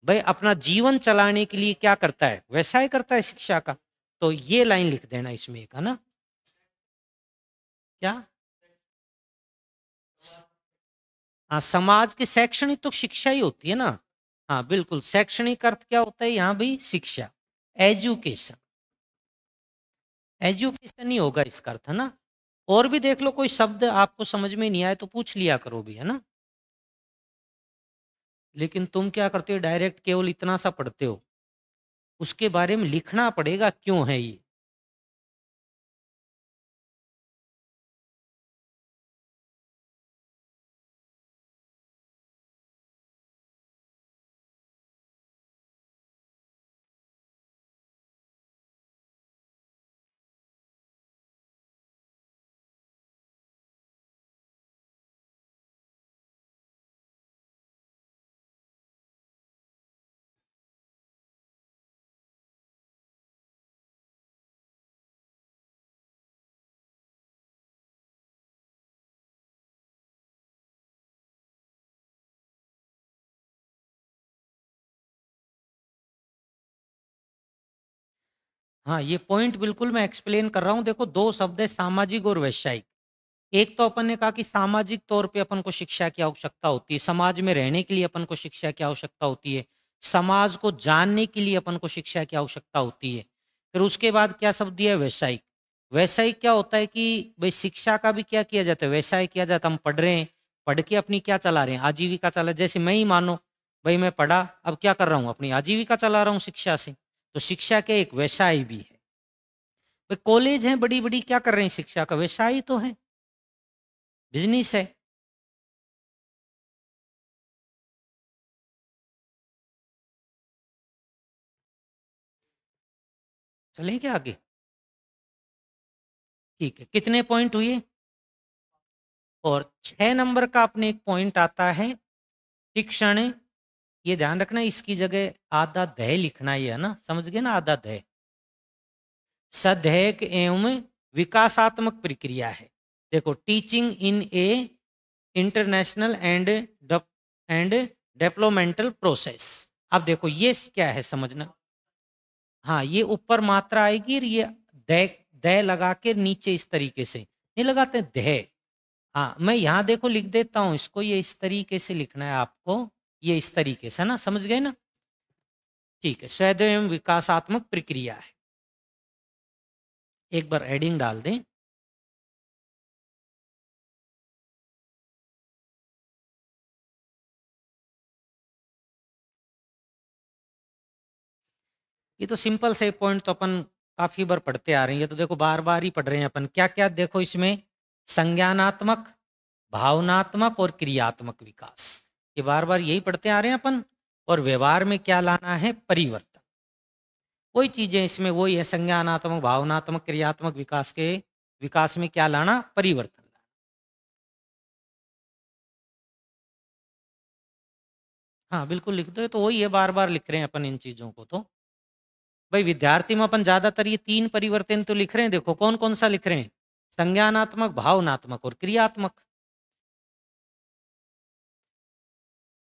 भाई अपना जीवन चलाने के लिए क्या करता है? व्यवसाय करता है शिक्षा का। तो ये लाइन लिख देना इसमें एक, है ना? क्या? हाँ, समाज के शैक्षणिक तो शिक्षा ही होती है ना। हाँ बिल्कुल, शैक्षणिक अर्थ क्या होता है यहाँ भी? शिक्षा, एजुकेशन। एजुकेशन ही होगा इसका अर्थ, है ना? और भी देख लो, कोई शब्द आपको समझ में नहीं आए तो पूछ लिया करो भी, है ना? लेकिन तुम क्या करते हो? डायरेक्ट केवल इतना सा पढ़ते हो। उसके बारे में लिखना पड़ेगा क्यों है ये। हाँ, ये पॉइंट बिल्कुल मैं एक्सप्लेन कर रहा हूँ। देखो 2 शब्द है, सामाजिक और वैश्विक। एक तो अपन ने कहा कि सामाजिक तौर पे अपन को शिक्षा की आवश्यकता होती है। समाज में रहने के लिए अपन को शिक्षा की आवश्यकता होती है। समाज को जानने के लिए अपन को शिक्षा की आवश्यकता होती है। फिर उसके बाद क्या शब्द दिया है? वैश्विक। वैश्विक क्या होता है कि भाई शिक्षा का भी क्या किया जाता है? व्यवसाय किया जाता है। हम पढ़ रहे हैं, पढ़ के अपनी क्या चला रहे हैं? आजीविका चला। जैसे मैं ही मानो, भाई मैं पढ़ा, अब क्या कर रहा हूँ? अपनी आजीविका चला रहा हूँ शिक्षा से। तो शिक्षा के एक व्यवसाय भी है। भाई कॉलेज है बड़ी बड़ी, क्या कर रहे हैं? शिक्षा का व्यवसाय तो है, बिजनेस है। चलें क्या आगे? ठीक है, कितने पॉइंट हुए? और 6 नंबर का अपने एक पॉइंट आता है, शिक्षण। ये ध्यान रखना, इसकी जगह आधा दय लिखना ही है ना, समझ गए ना? आधा दय सदैक एवं विकासात्मक प्रक्रिया है। देखो, teaching in A international and developmental process. अब देखो ये क्या है समझना। हाँ, ये ऊपर मात्रा आएगी और ये दे दे लगा के नीचे इस तरीके से नहीं लगाते दे। हाँ, मैं यहाँ देखो लिख देता हूँ इसको, ये इस तरीके से लिखना है आपको, ये इस तरीके से ना, समझ गए ना। ठीक है, स्वयं एवं विकासात्मक प्रक्रिया है। एक बार एडिंग डाल दें। ये तो सिंपल से पॉइंट तो अपन काफी बार पढ़ते आ रहे हैं, ये तो देखो बार बार ही पढ़ रहे हैं अपन। क्या क्या देखो इसमें, संज्ञानात्मक, भावनात्मक और क्रियात्मक विकास, ये बार बार यही पढ़ते आ रहे हैं अपन। और व्यवहार में क्या लाना है, परिवर्तन। वही चीजें इसमें वही है, संज्ञानात्मक, भावनात्मक, क्रियात्मक विकास के विकास में क्या लाना, परिवर्तन लाना। हाँ बिल्कुल लिख दो, ये तो वही है, बार बार लिख रहे हैं अपन इन चीजों को। तो भाई विद्यार्थी में अपन ज्यादातर ये तीन परिवर्तन तो लिख रहे हैं, देखो कौन कौन सा लिख रहे हैं, संज्ञानात्मक, भावनात्मक और क्रियात्मक।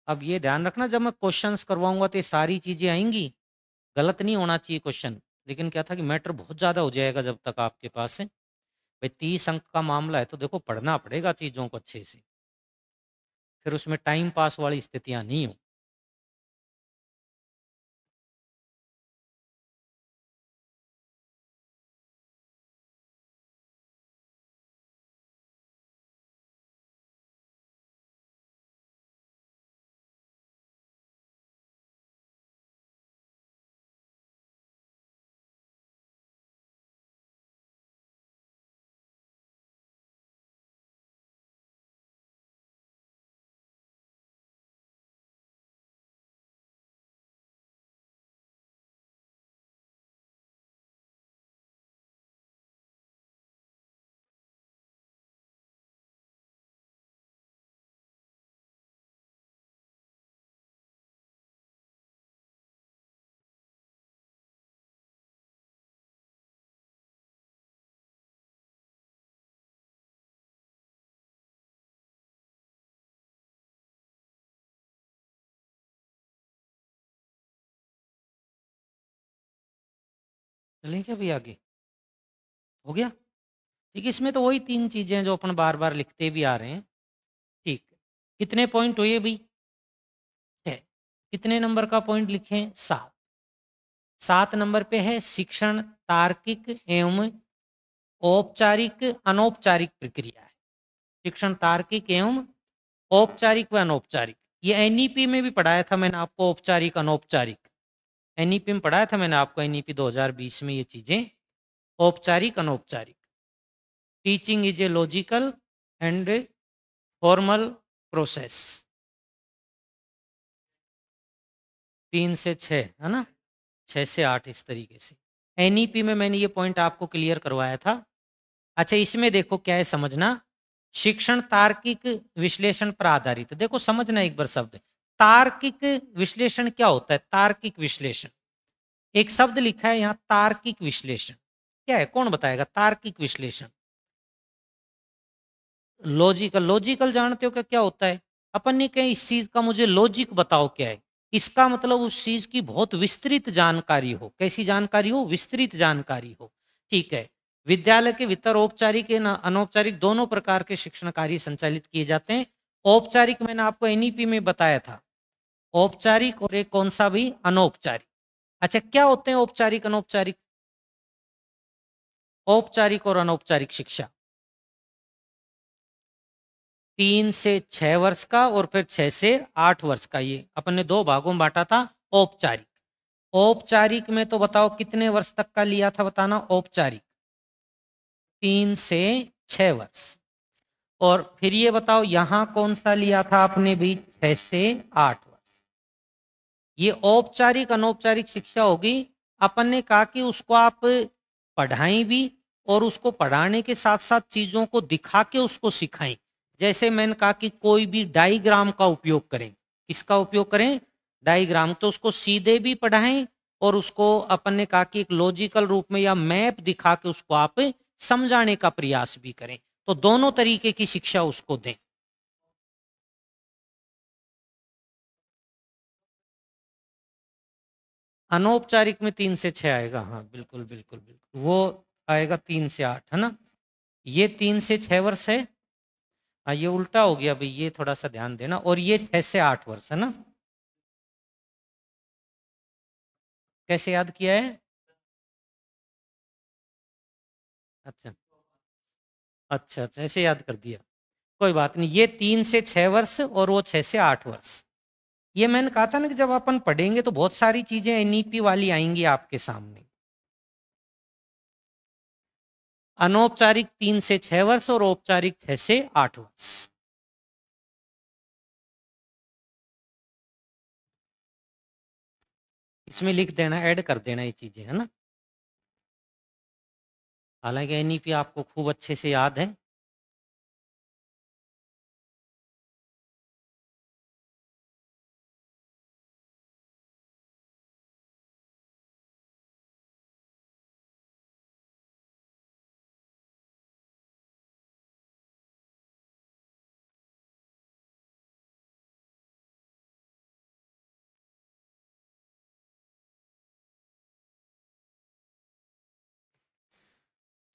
अब ये ध्यान रखना, जब मैं क्वेश्चंस करवाऊंगा तो ये सारी चीजें आएंगी, गलत नहीं होना चाहिए क्वेश्चन। लेकिन क्या था कि मैटर बहुत ज्यादा हो जाएगा जब तक आपके पास है। भाई 30 अंक का मामला है तो देखो पढ़ना पड़ेगा चीजों को अच्छे से, फिर उसमें टाइम पास वाली स्थितियां नहीं हो। चलें क्या भाई आगे, हो गया। ठीक है, इसमें तो वही तीन चीजें हैं जो अपन बार बार लिखते भी आ रहे हैं। ठीक, कितने पॉइंट हुए भाई, 6। कितने नंबर का पॉइंट लिखे, 7। 7 नंबर पे है शिक्षण तार्किक एवं औपचारिक अनौपचारिक प्रक्रिया है। शिक्षण तार्किक एवं औपचारिक व अनौपचारिक, ये एनईपी में भी पढ़ाया था मैंने आपको, औपचारिक अनौपचारिक। एनईपी में पढ़ाया था मैंने आपको, एनईपी 2020 में ये चीजें, औपचारिक अनौपचारिक। Teaching is a logical and formal process. 3 से 6 है ना, 6 से 8 इस तरीके से। एनईपी में मैंने ये पॉइंट आपको क्लियर करवाया था। अच्छा इसमें देखो क्या है समझना, शिक्षण तार्किक विश्लेषण पर आधारित। देखो समझना एक बार शब्द, तार्किक विश्लेषण क्या होता है, तार्किक विश्लेषण, एक शब्द लिखा है यहाँ तार्किक विश्लेषण, क्या है कौन बताएगा, तार्किक विश्लेषण। लॉजिकल, लॉजिकल जानते हो क्या क्या होता है, अपन ने कहा इस चीज का मुझे लॉजिक बताओ क्या है, इसका मतलब उस चीज की बहुत विस्तृत जानकारी हो। कैसी जानकारी हो, विस्तृत जानकारी हो। ठीक है, विद्यालय के भीतर औपचारिक अनौपचारिक दोनों प्रकार के शिक्षण कार्य संचालित किए जाते हैं। औपचारिक मैंने आपको एनईपी में बताया था, औपचारिक और एक कौन सा भी, अनौपचारिक। अच्छा क्या होते हैं औपचारिक अनौपचारिक, औपचारिक और अनौपचारिक शिक्षा, 3 से 6 वर्ष का और फिर 6 से 8 वर्ष का, ये अपन ने दो भागों में बांटा था। औपचारिक, औपचारिक में तो बताओ कितने वर्ष तक का लिया था, बताना औपचारिक, 3 से 6 वर्ष। और फिर ये बताओ यहां कौन सा लिया था आपने भी, 6 से 8 वर्ष। ये औपचारिक अनौपचारिक शिक्षा होगी। अपन ने कहा कि उसको आप पढ़ाएं भी, और उसको पढ़ाने के साथ साथ चीजों को दिखा के उसको सिखाएं। जैसे मैंने कहा कि कोई भी डायग्राम का उपयोग करें, किसका उपयोग करें, डायग्राम, तो उसको सीधे भी पढ़ाएं, और उसको अपन ने कहा कि एक लॉजिकल रूप में या मैप दिखा के उसको आप समझाने का प्रयास भी करें। तो दोनों तरीके की शिक्षा उसको दें। अनौपचारिक में 3 से 6 आएगा। हाँ बिल्कुल बिल्कुल बिल्कुल, वो आएगा 3 से 8, है ना। ये 3 से 6 वर्ष है। हाँ ये उल्टा हो गया भाई, ये थोड़ा सा ध्यान देना। और ये 6 से 8 वर्ष, है ना। कैसे याद किया है? अच्छा अच्छा अच्छा, ऐसे याद कर दिया। कोई बात नहीं, ये 3 से 6 वर्ष और वो 6 से 8 वर्ष। ये मैंने कहा था ना कि जब अपन पढ़ेंगे तो बहुत सारी चीजें एनईपी वाली आएंगी आपके सामने। अनौपचारिक 3 से 6 वर्ष और औपचारिक 6 से 8 वर्ष। इसमें लिख देना, ऐड कर देना ये चीजें, है ना। हालांकि एनईपी आपको खूब अच्छे से याद है।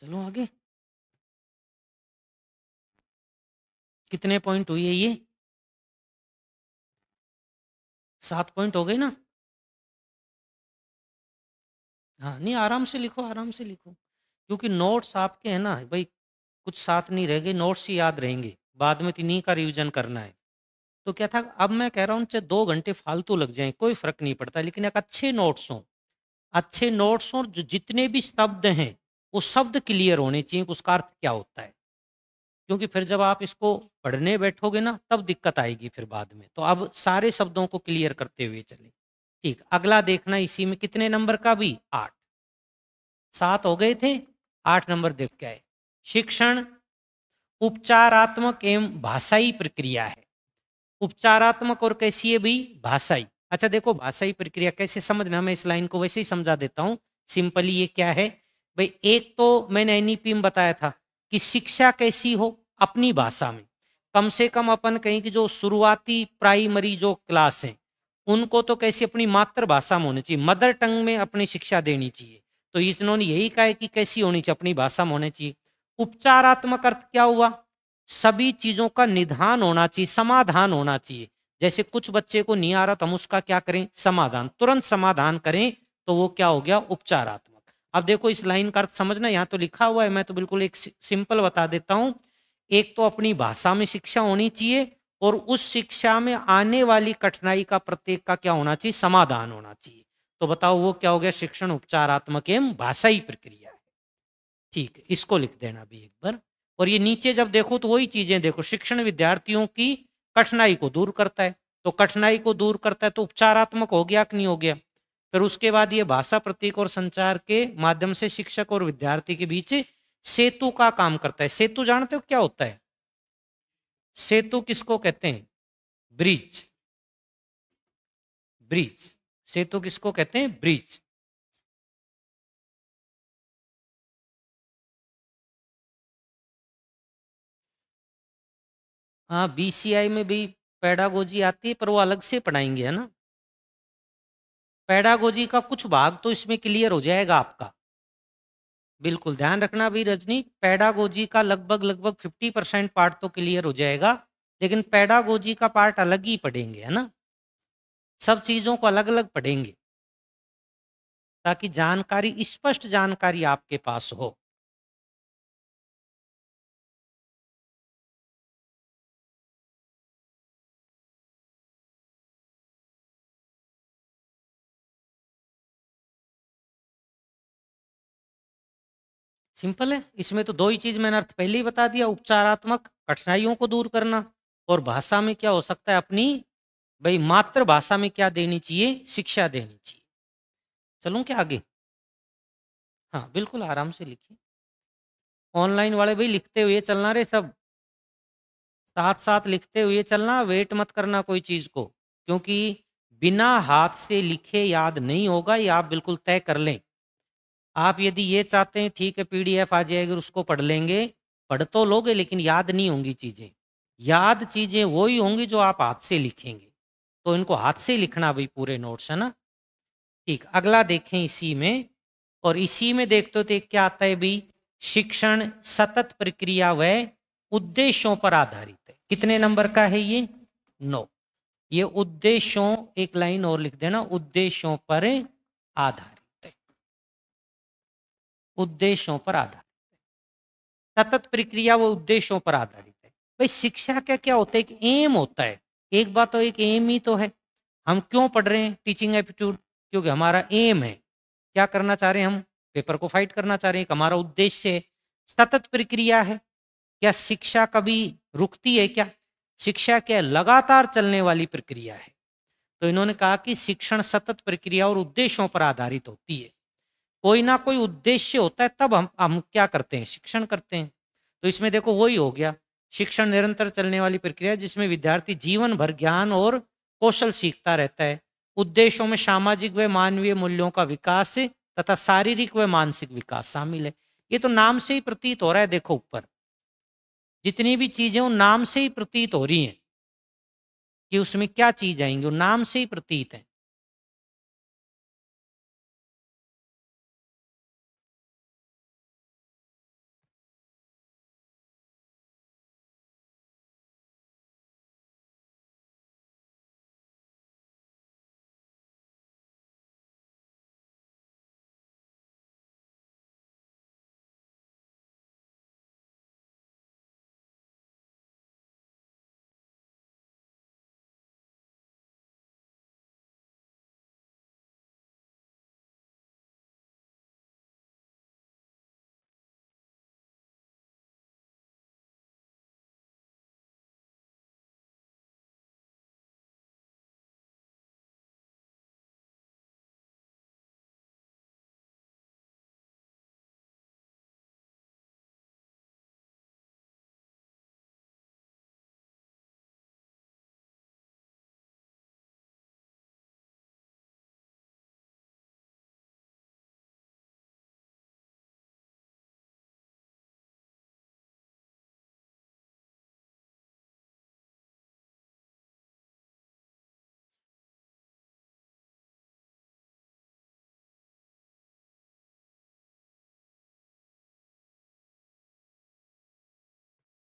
चलो आगे। कितने पॉइंट हुई है ये? 7 पॉइंट हो गए ना। हाँ नहीं, आराम से लिखो, आराम से लिखो, क्योंकि नोट्स आपके हैं ना भाई, कुछ साथ नहीं रह गए, नोट्स ही याद रहेंगे, बाद में इन्हीं का रिवीजन करना है। तो क्या था, अब मैं कह रहा हूँ चाहे 2 घंटे फालतू लग जाएं कोई फर्क नहीं पड़ता, लेकिन एक अच्छे नोट्स हों। अच्छे नोट्स हों, जो जितने भी शब्द हैं वो शब्द क्लियर होने चाहिए कि उसका अर्थ क्या होता है। क्योंकि फिर जब आप इसको पढ़ने बैठोगे ना तब दिक्कत आएगी फिर बाद में। तो अब सारे शब्दों को क्लियर करते हुए चले। ठीक, अगला देखना, इसी में कितने नंबर का भी? 8। 7 हो गए थे, 8 नंबर देख के आए। शिक्षण उपचारात्मक एवं भाषाई प्रक्रिया है। उपचारात्मक और कैसी है भाई? भाषाई। अच्छा देखो, भाषाई प्रक्रिया कैसे समझना, मैं इस लाइन को वैसे ही समझा देता हूँ सिंपली। ये क्या है भाई, एक तो मैंने एनईपी में बताया था कि शिक्षा कैसी हो, अपनी भाषा में। कम से कम अपन कहीं की जो शुरुआती प्राइमरी जो क्लास है उनको तो कैसी अपनी मातृभाषा में होनी चाहिए, मदर टंग में अपनी शिक्षा देनी चाहिए। तो इन्होंने यही कहा है कि कैसी होनी चाहिए, अपनी भाषा में होनी चाहिए। उपचारात्मक अर्थ क्या हुआ? सभी चीजों का निदान होना चाहिए, समाधान होना चाहिए। जैसे कुछ बच्चे को नहीं आ रहा तो हम उसका क्या करें? समाधान, तुरंत समाधान करें, तो वो क्या हो गया? उपचारात्मक। अब देखो इस लाइन का अर्थ समझना, यहाँ तो लिखा हुआ है, मैं तो बिल्कुल एक सिंपल बता देता हूं। एक तो अपनी भाषा में शिक्षा होनी चाहिए, और उस शिक्षा में आने वाली कठिनाई का प्रत्येक का क्या होना चाहिए? समाधान होना चाहिए। तो बताओ वो क्या हो गया? शिक्षण उपचारात्मक एवं भाषाई प्रक्रिया है। ठीक है, इसको लिख देना भी एक बार। और ये नीचे जब देखो तो वही चीजें देखो, शिक्षण विद्यार्थियों की कठिनाई को दूर करता है, तो कठिनाई को दूर करता है तो उपचारात्मक हो गया कि नहीं हो गया। फिर उसके बाद ये भाषा, प्रतीक और संचार के माध्यम से शिक्षक और विद्यार्थी के बीच सेतु का काम करता है। सेतु जानते हो क्या होता है? सेतु किसको कहते हैं? ब्रिज। ब्रिज, सेतु किसको कहते हैं? ब्रिज। हाँ बीसीआई में भी पेडागोजी आती है, पर वो अलग से पढ़ाएंगे, है ना। पेडागोजी का कुछ भाग तो इसमें क्लियर हो जाएगा आपका। बिल्कुल ध्यान रखना भी रजनी, पेडागोजी का लगभग लगभग 50% पार्ट तो क्लियर हो जाएगा, लेकिन पेडागोजी का पार्ट अलग ही पढ़ेंगे, है ना। सब चीजों को अलग अलग पढ़ेंगे ताकि जानकारी, स्पष्ट जानकारी आपके पास हो। सिंपल है, इसमें तो दो ही चीज मैंने अर्थ पहले ही बता दिया, उपचारात्मक कठिनाइयों को दूर करना, और भाषा में क्या हो सकता है? अपनी भाई मातृभाषा में क्या देनी चाहिए? शिक्षा देनी चाहिए। चलूं क्या आगे? हाँ बिल्कुल आराम से लिखिए। ऑनलाइन वाले भाई लिखते हुए चलना रे सब, साथ साथ लिखते हुए चलना, वेट मत करना कोई चीज को, क्योंकि बिना हाथ से लिखे याद नहीं होगा, ये आप बिल्कुल तय कर लें। आप यदि ये चाहते हैं ठीक है पीडीएफ आ जाएगी उसको पढ़ लेंगे, पढ़ तो लोगे लेकिन याद नहीं होंगी चीजें। याद चीजें वही होंगी जो आप हाथ से लिखेंगे। तो इनको हाथ से लिखना भाई पूरे नोट्स, है ना। ठीक, अगला देखें इसी में, और इसी में देखते तो क्या आता है भी, शिक्षण सतत प्रक्रिया व उद्देश्यों पर आधारित है। कितने नंबर का है ये? 9। ये उद्देश्यों, एक लाइन और लिख देना, उद्देश्यों पर आधारित है, उद्देश्यों पर आधारित, सतत प्रक्रिया व उद्देश्यों पर आधारित है। भाई शिक्षा का क्या होता है? एक एम होता है। एक बात तो, एक एम ही तो है। हम क्यों पढ़ रहे हैं टीचिंग एप्टीट्यूड? क्योंकि हमारा एम है, क्या करना चाह रहे हैं हम? पेपर को फाइट करना चाह रहे हैं, एक हमारा उद्देश्य है। सतत प्रक्रिया है, क्या शिक्षा कभी रुकती है क्या? शिक्षा क्या लगातार चलने वाली प्रक्रिया है। तो इन्होंने कहा कि शिक्षण सतत प्रक्रिया और उद्देश्यों पर आधारित होती है। कोई ना कोई उद्देश्य होता है, तब हम क्या करते हैं? शिक्षण करते हैं। तो इसमें देखो वही हो गया, शिक्षण निरंतर चलने वाली प्रक्रिया है जिसमें विद्यार्थी जीवन भर ज्ञान और कौशल सीखता रहता है। उद्देश्यों में सामाजिक व मानवीय मूल्यों का विकास तथा शारीरिक व मानसिक विकास शामिल है। ये तो नाम से ही प्रतीत हो रहा है, देखो ऊपर जितनी भी चीजें उन नाम से ही प्रतीत हो रही हैं कि उसमें क्या चीज आएंगी, वो नाम से ही प्रतीत है।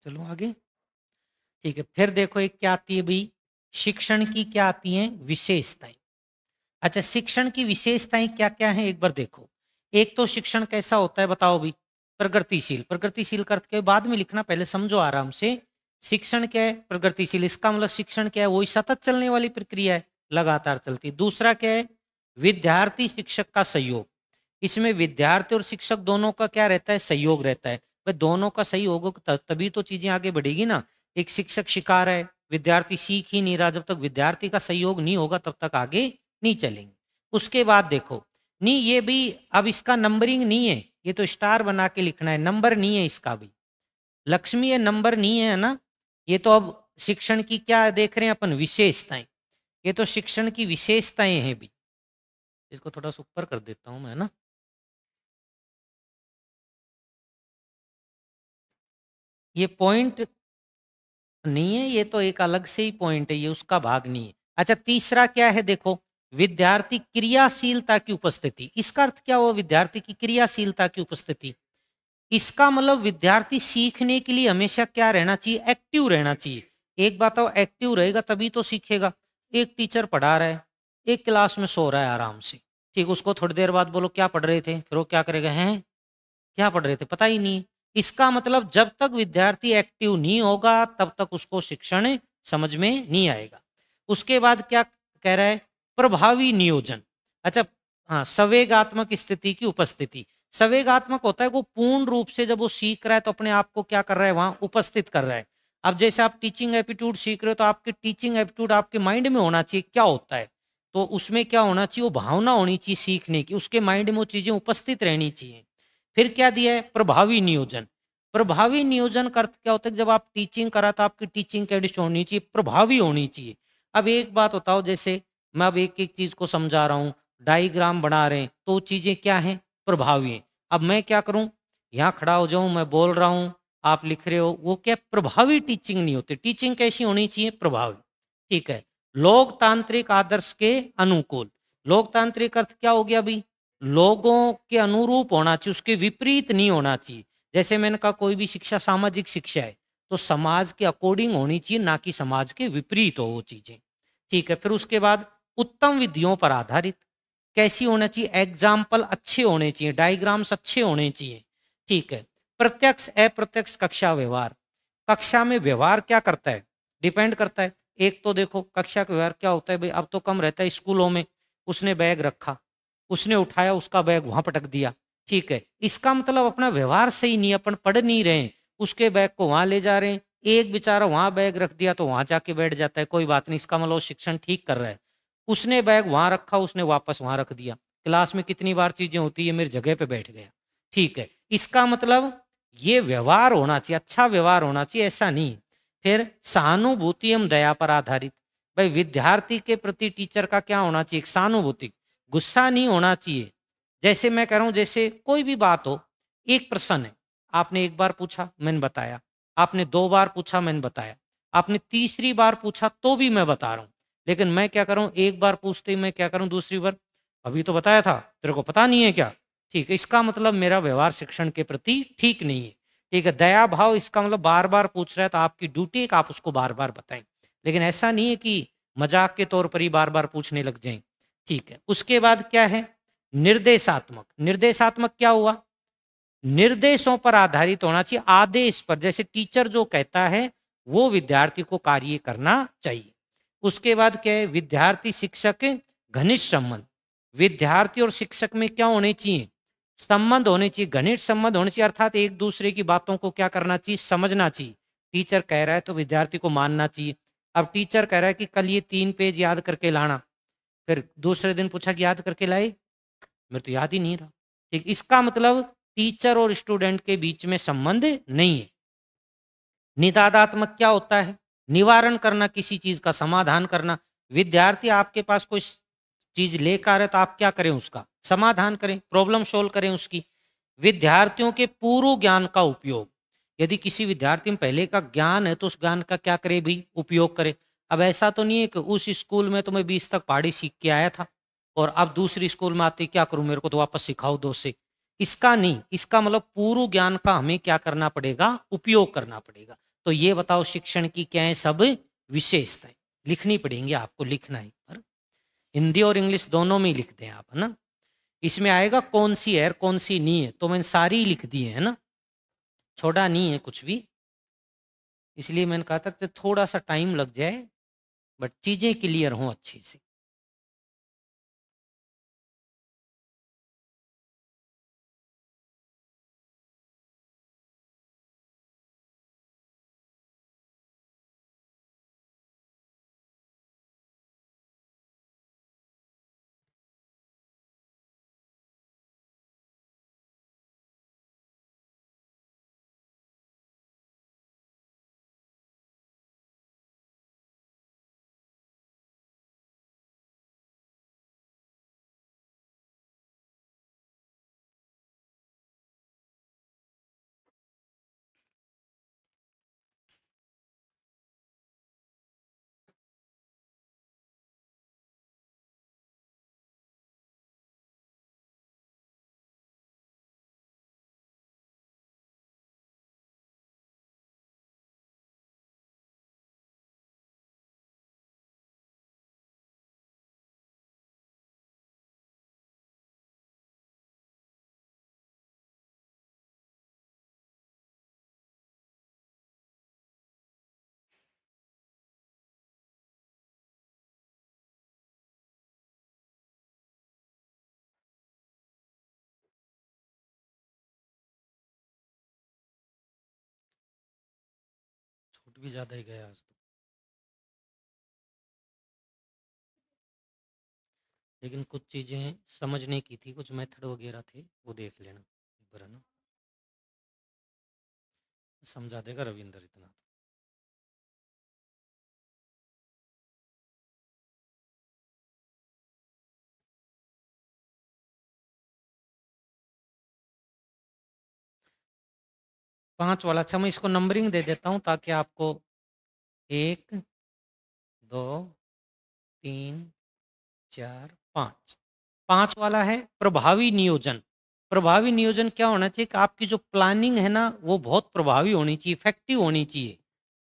चलो आगे। ठीक है, फिर देखो एक क्या आती है भाई, शिक्षण की क्या आती हैं विशेषताएं। अच्छा, शिक्षण की विशेषताएं क्या क्या हैं एक बार देखो। एक तो शिक्षण कैसा होता है बताओ भी? प्रगतिशील। प्रगतिशील का अर्थ क्या है? बाद में लिखना, पहले समझो आराम से। शिक्षण क्या है? प्रगतिशील। इसका मतलब शिक्षण क्या है? वही सतत चलने वाली प्रक्रिया है, लगातार चलती है। दूसरा क्या है? विद्यार्थी शिक्षक का सहयोग। इसमें विद्यार्थी और शिक्षक दोनों का क्या रहता है? सहयोग रहता है। भाई दोनों का सहयोग होगा तभी तो चीजें आगे बढ़ेगी ना। एक शिक्षक सिखा रहा है, विद्यार्थी सीख ही नहीं रहा, जब तक विद्यार्थी का सहयोग नहीं होगा तब तक आगे नहीं चलेंगे। उसके बाद देखो, नहीं ये भी, अब इसका नंबरिंग नहीं है, ये तो स्टार बना के लिखना है, नंबर नहीं है इसका भी। लक्ष्मी ये नंबर नहीं है ना। ये तो अब शिक्षण की क्या देख रहे हैं अपन? विशेषताएं। ये तो शिक्षण की विशेषताएं हैं भी। इसको थोड़ा सा ऊपर कर देता हूं मैं ना। ये पॉइंट नहीं है, ये तो एक अलग से ही पॉइंट है, ये उसका भाग नहीं है। अच्छा, तीसरा क्या है देखो, विद्यार्थी क्रियाशीलता की उपस्थिति। इसका अर्थ क्या हुआ? विद्यार्थी की क्रियाशीलता की उपस्थिति। इसका मतलब विद्यार्थी सीखने के लिए हमेशा क्या रहना चाहिए? एक्टिव रहना चाहिए। एक बात हो, एक्टिव रहेगा तभी तो सीखेगा। एक टीचर पढ़ा रहा है, एक क्लास में सो रहा है आराम से, ठीक, उसको थोड़ी देर बाद बोलो क्या पढ़ रहे थे, फिर वो क्या करेगा? हैं, क्या पढ़ रहे थे पता ही नहीं। इसका मतलब जब तक विद्यार्थी एक्टिव नहीं होगा तब तक उसको शिक्षण समझ में नहीं आएगा। उसके बाद क्या कह रहा है? प्रभावी नियोजन। अच्छा, हाँ, संवेगात्मक स्थिति की उपस्थिति। संवेगात्मक होता है वो पूर्ण रूप से जब वो सीख रहा है तो अपने आप को क्या कर रहा है? वहां उपस्थित कर रहा है। अब जैसे आप टीचिंग एप्टीट्यूड सीख रहे हो तो आपके टीचिंग एप्टीट्यूड आपके माइंड में होना चाहिए क्या होता है, तो उसमें क्या होना चाहिए? वो भावना होनी चाहिए सीखने की, उसके माइंड में वो चीजें उपस्थित रहनी चाहिए। फिर क्या दिया है? प्रभावी नियोजन। प्रभावी नियोजन का अर्थ क्या होता है? जब आप टीचिंग करा तो आपकी टीचिंग कैसे होनी चाहिए? प्रभावी होनी चाहिए। अब एक बात बताओ, जैसे मैं अब एक एक चीज को समझा रहा हूँ, डायग्राम बना रहे हैं, तो चीजें क्या हैं? प्रभावी हैं। अब मैं क्या करूं? यहाँ खड़ा हो जाऊं, मैं बोल रहा हूं, आप लिख रहे हो, वो क्या? प्रभावी टीचिंग नहीं होती। टीचिंग कैसी होनी चाहिए? प्रभावी। ठीक है, लोकतांत्रिक आदर्श के अनुकूल। लोकतांत्रिक अर्थ क्या हो गया भाई? लोगों के अनुरूप होना चाहिए, उसके विपरीत नहीं होना चाहिए। जैसे मैंने कहा कोई भी शिक्षा सामाजिक शिक्षा है, तो समाज के अकॉर्डिंग होनी चाहिए, ना कि समाज के विपरीत हो वो चीजें। ठीक है, फिर उसके बाद उत्तम विधियों पर आधारित। कैसी होना चाहिए? एग्जाम्पल अच्छे होने चाहिए, डायग्राम्स अच्छे होने चाहिए। ठीक है। प्रत्यक्ष अप्रत्यक्ष कक्षा व्यवहार। कक्षा में व्यवहार क्या करता है? डिपेंड करता है। एक तो देखो कक्षा का व्यवहार क्या होता है भाई, अब तो कम रहता है स्कूलों में। उसने बैग रखा, उसने उठाया, उसका बैग वहां पटक दिया। ठीक है, इसका मतलब अपना व्यवहार सही नहीं है, अपन पढ़ नहीं रहे हैं, उसके बैग को वहां ले जा रहे हैं। एक बेचारा वहां बैग रख दिया तो वहां जाके बैठ जाता है, कोई बात नहीं, इसका मतलब शिक्षण ठीक कर रहा है। उसने बैग वहां रखा, उसने वापस वहां रख दिया। क्लास में कितनी बार चीजें होती है, मेरी जगह पे बैठ गया। ठीक है, इसका मतलब ये व्यवहार होना चाहिए, अच्छा व्यवहार होना चाहिए, ऐसा नहीं। फिर सहानुभूति एवं दया पर आधारित। भाई विद्यार्थी के प्रति टीचर का क्या होना चाहिए? सहानुभूति, गुस्सा नहीं होना चाहिए। जैसे मैं कह रहा हूं, जैसे कोई भी बात हो, एक प्रश्न है, आपने एक बार पूछा मैंने बताया, आपने दो बार पूछा मैंने बताया, आपने तीसरी बार पूछा तो भी मैं बता रहा हूं। लेकिन मैं क्या कर रहा हूं, एक बार पूछते ही मैं क्या करूं, दूसरी बार अभी तो बताया था, तेरे को पता नहीं है क्या? ठीक है, इसका मतलब मेरा व्यवहार शिक्षण के प्रति ठीक नहीं है। ठीक है, दया भाव, इसका मतलब बार बार पूछ रहा है तो आपकी ड्यूटी है कि आप उसको बार बार बताएं, लेकिन ऐसा नहीं है कि मजाक के तौर पर ही बार बार पूछने लग जाएं। ठीक है, उसके बाद क्या है? निर्देशात्मक। निर्देशात्मक क्या हुआ? निर्देशों पर आधारित होना चाहिए, आदेश पर, जैसे टीचर जो कहता है वो विद्यार्थी को कार्य करना चाहिए। उसके बाद क्या है? विद्यार्थी शिक्षक घनिष्ठ संबंध। विद्यार्थी और शिक्षक में क्या होने चाहिए? संबंध होने चाहिए, घनिष्ठ संबंध होने चाहिए, अर्थात एक दूसरे की बातों को क्या करना चाहिए? समझना चाहिए। टीचर कह रहा है तो विद्यार्थी को मानना चाहिए। अब टीचर कह रहा है कि कल ये 3 पेज याद करके लाना, फिर दूसरे दिन पूछा कि याद करके लाए, मेरे तो याद ही नहीं रहा। ठीक, इसका मतलब टीचर और स्टूडेंट के बीच में संबंध नहीं है। निदादात्मक क्या होता है? निवारण करना, किसी चीज का समाधान करना। विद्यार्थी आपके पास कोई चीज लेकर आ रहे तो आप क्या करें? उसका समाधान करें, प्रॉब्लम सोल्व करें उसकी। विद्यार्थियों के पूर्व ज्ञान का उपयोग। यदि किसी विद्यार्थी में पहले का ज्ञान है तो उस ज्ञान का क्या करे भी? उपयोग करे। अब ऐसा तो नहीं है कि उस स्कूल में तो मैं 20 तक पहाड़ी सीख के आया था और अब दूसरी स्कूल में आते क्या करूं, मेरे को तो वापस सिखाओ दो से। इसका नहीं, इसका मतलब पूर्व ज्ञान का हमें क्या करना पड़ेगा? उपयोग करना पड़ेगा। तो ये बताओ शिक्षण की क्या है सब विशेषताएं? लिखनी पड़ेंगी आपको, लिखना है पर हिंदी और इंग्लिश दोनों में ही लिख दें आप, है ना। इसमें आएगा कौन सी है कौन सी नहीं है, तो मैंने सारी ही लिख दी है ना, छोड़ा नहीं है कुछ भी। इसलिए मैंने कहा था कि थोड़ा सा टाइम लग जाए बट चीजें क्लियर हों अच्छे से। छूट भी ज्यादा ही गया आज तो, लेकिन कुछ चीजें समझने की थी, कुछ मेथड वगैरह थे, वो देख लेना एक बार, है ना। समझा देगा रविंदर इतना। 5 वाला, अच्छा मैं इसको नंबरिंग दे देता हूँ ताकि आपको 1, 2, 3, 4, 5। 5 वाला है प्रभावी नियोजन। प्रभावी नियोजन क्या होना चाहिए कि आपकी जो प्लानिंग है ना वो बहुत प्रभावी होनी चाहिए, इफेक्टिव होनी चाहिए।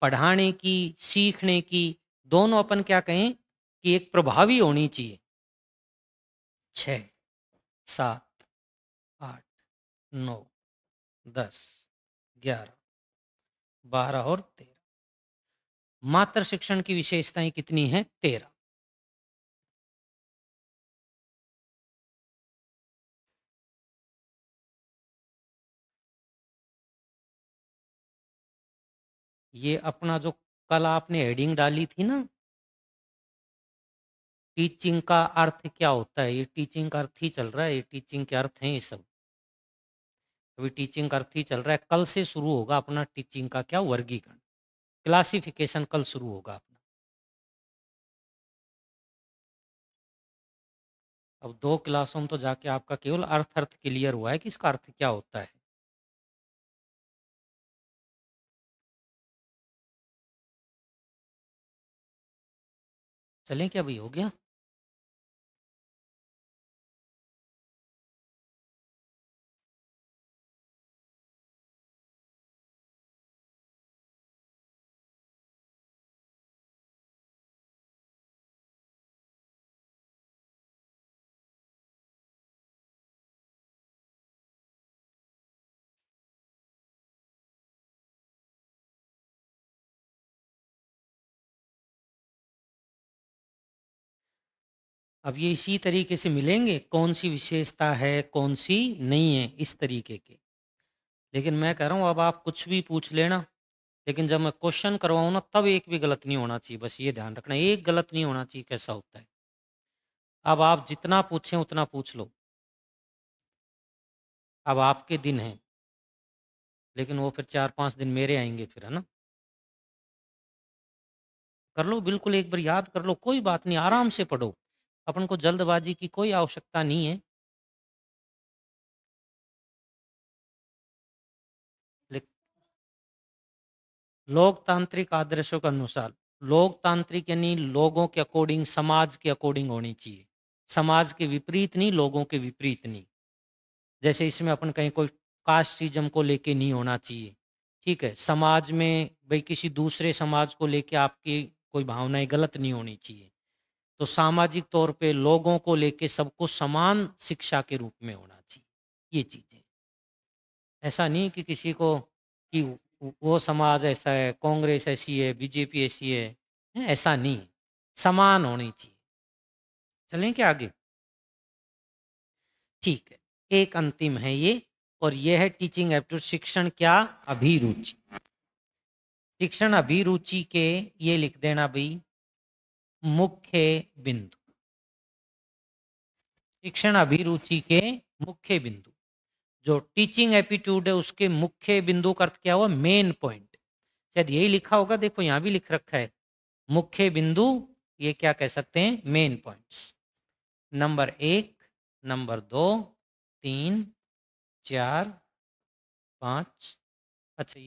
पढ़ाने की, सीखने की, दोनों अपन क्या कहें कि एक प्रभावी होनी चाहिए। 6, 7, 8, 9, 10, 11, 12 और 13। मात्र शिक्षण की विशेषताएं कितनी हैं? 13। ये अपना जो कल आपने हेडिंग डाली थी ना, टीचिंग का अर्थ क्या होता है, ये टीचिंग का अर्थ ही चल रहा है, ये टीचिंग के अर्थ हैं ये सब। अभी टीचिंग का अर्थ ही चल रहा है, कल से शुरू होगा अपना टीचिंग का क्या वर्गीकरण, क्लासिफिकेशन कल शुरू होगा अपना। अब 2 क्लासों में तो जाके आपका केवल अर्थ अर्थ क्लियर हुआ है कि इसका अर्थ क्या होता है। चलें क्या भाई, हो गया? अब ये इसी तरीके से मिलेंगे, कौन सी विशेषता है कौन सी नहीं है, इस तरीके के। लेकिन मैं कह रहा हूँ अब आप कुछ भी पूछ लेना, लेकिन जब मैं क्वेश्चन करवाऊँ ना तब एक भी गलत नहीं होना चाहिए, बस ये ध्यान रखना, एक गलत नहीं होना चाहिए। कैसा होता है, अब आप जितना पूछें उतना पूछ लो, अब आपके दिन हैं, लेकिन वो फिर 4-5 दिन मेरे आएंगे फिर, है ना। कर लो बिल्कुल, एक बार याद कर लो, कोई बात नहीं, आराम से पढ़ो, अपन को जल्दबाजी की कोई आवश्यकता नहीं है। लेकिन लोकतांत्रिक आदर्शों के अनुसार, लोकतांत्रिक यानी लोगों के अकॉर्डिंग, समाज के अकॉर्डिंग होनी चाहिए, समाज के विपरीत नहीं, लोगों के विपरीत नहीं। जैसे इसमें अपन कहीं कोई कास्टिज्म को लेके नहीं होना चाहिए, ठीक है। समाज में भाई किसी दूसरे समाज को लेके आपकी कोई भावनाएं गलत नहीं होनी चाहिए। तो सामाजिक तौर पे लोगों को लेके सबको समान शिक्षा के रूप में होना चाहिए, ये चीजें। ऐसा नहीं कि किसी को कि वो समाज ऐसा है, कांग्रेस ऐसी है, बीजेपी ऐसी है, ऐसा नहीं, समान होनी चाहिए। चलें क्या आगे? ठीक है, एक अंतिम है ये, और ये है टीचिंग एप्टीट्यूड, शिक्षण क्या अभिरुचि। शिक्षण अभिरुचि के ये लिख देना भाई मुख्य बिंदु, शिक्षण अभिरुचि के मुख्य बिंदु। जो टीचिंग एप्टीट्यूड है उसके मुख्य बिंदु का अर्थ क्या हुआ? Main point. शायद यही लिखा होगा, देखो यहाँ भी लिख रखा है मुख्य बिंदु, ये क्या कह सकते हैं? Main points. Number 1, number 2, 3, 4, 5। अच्छा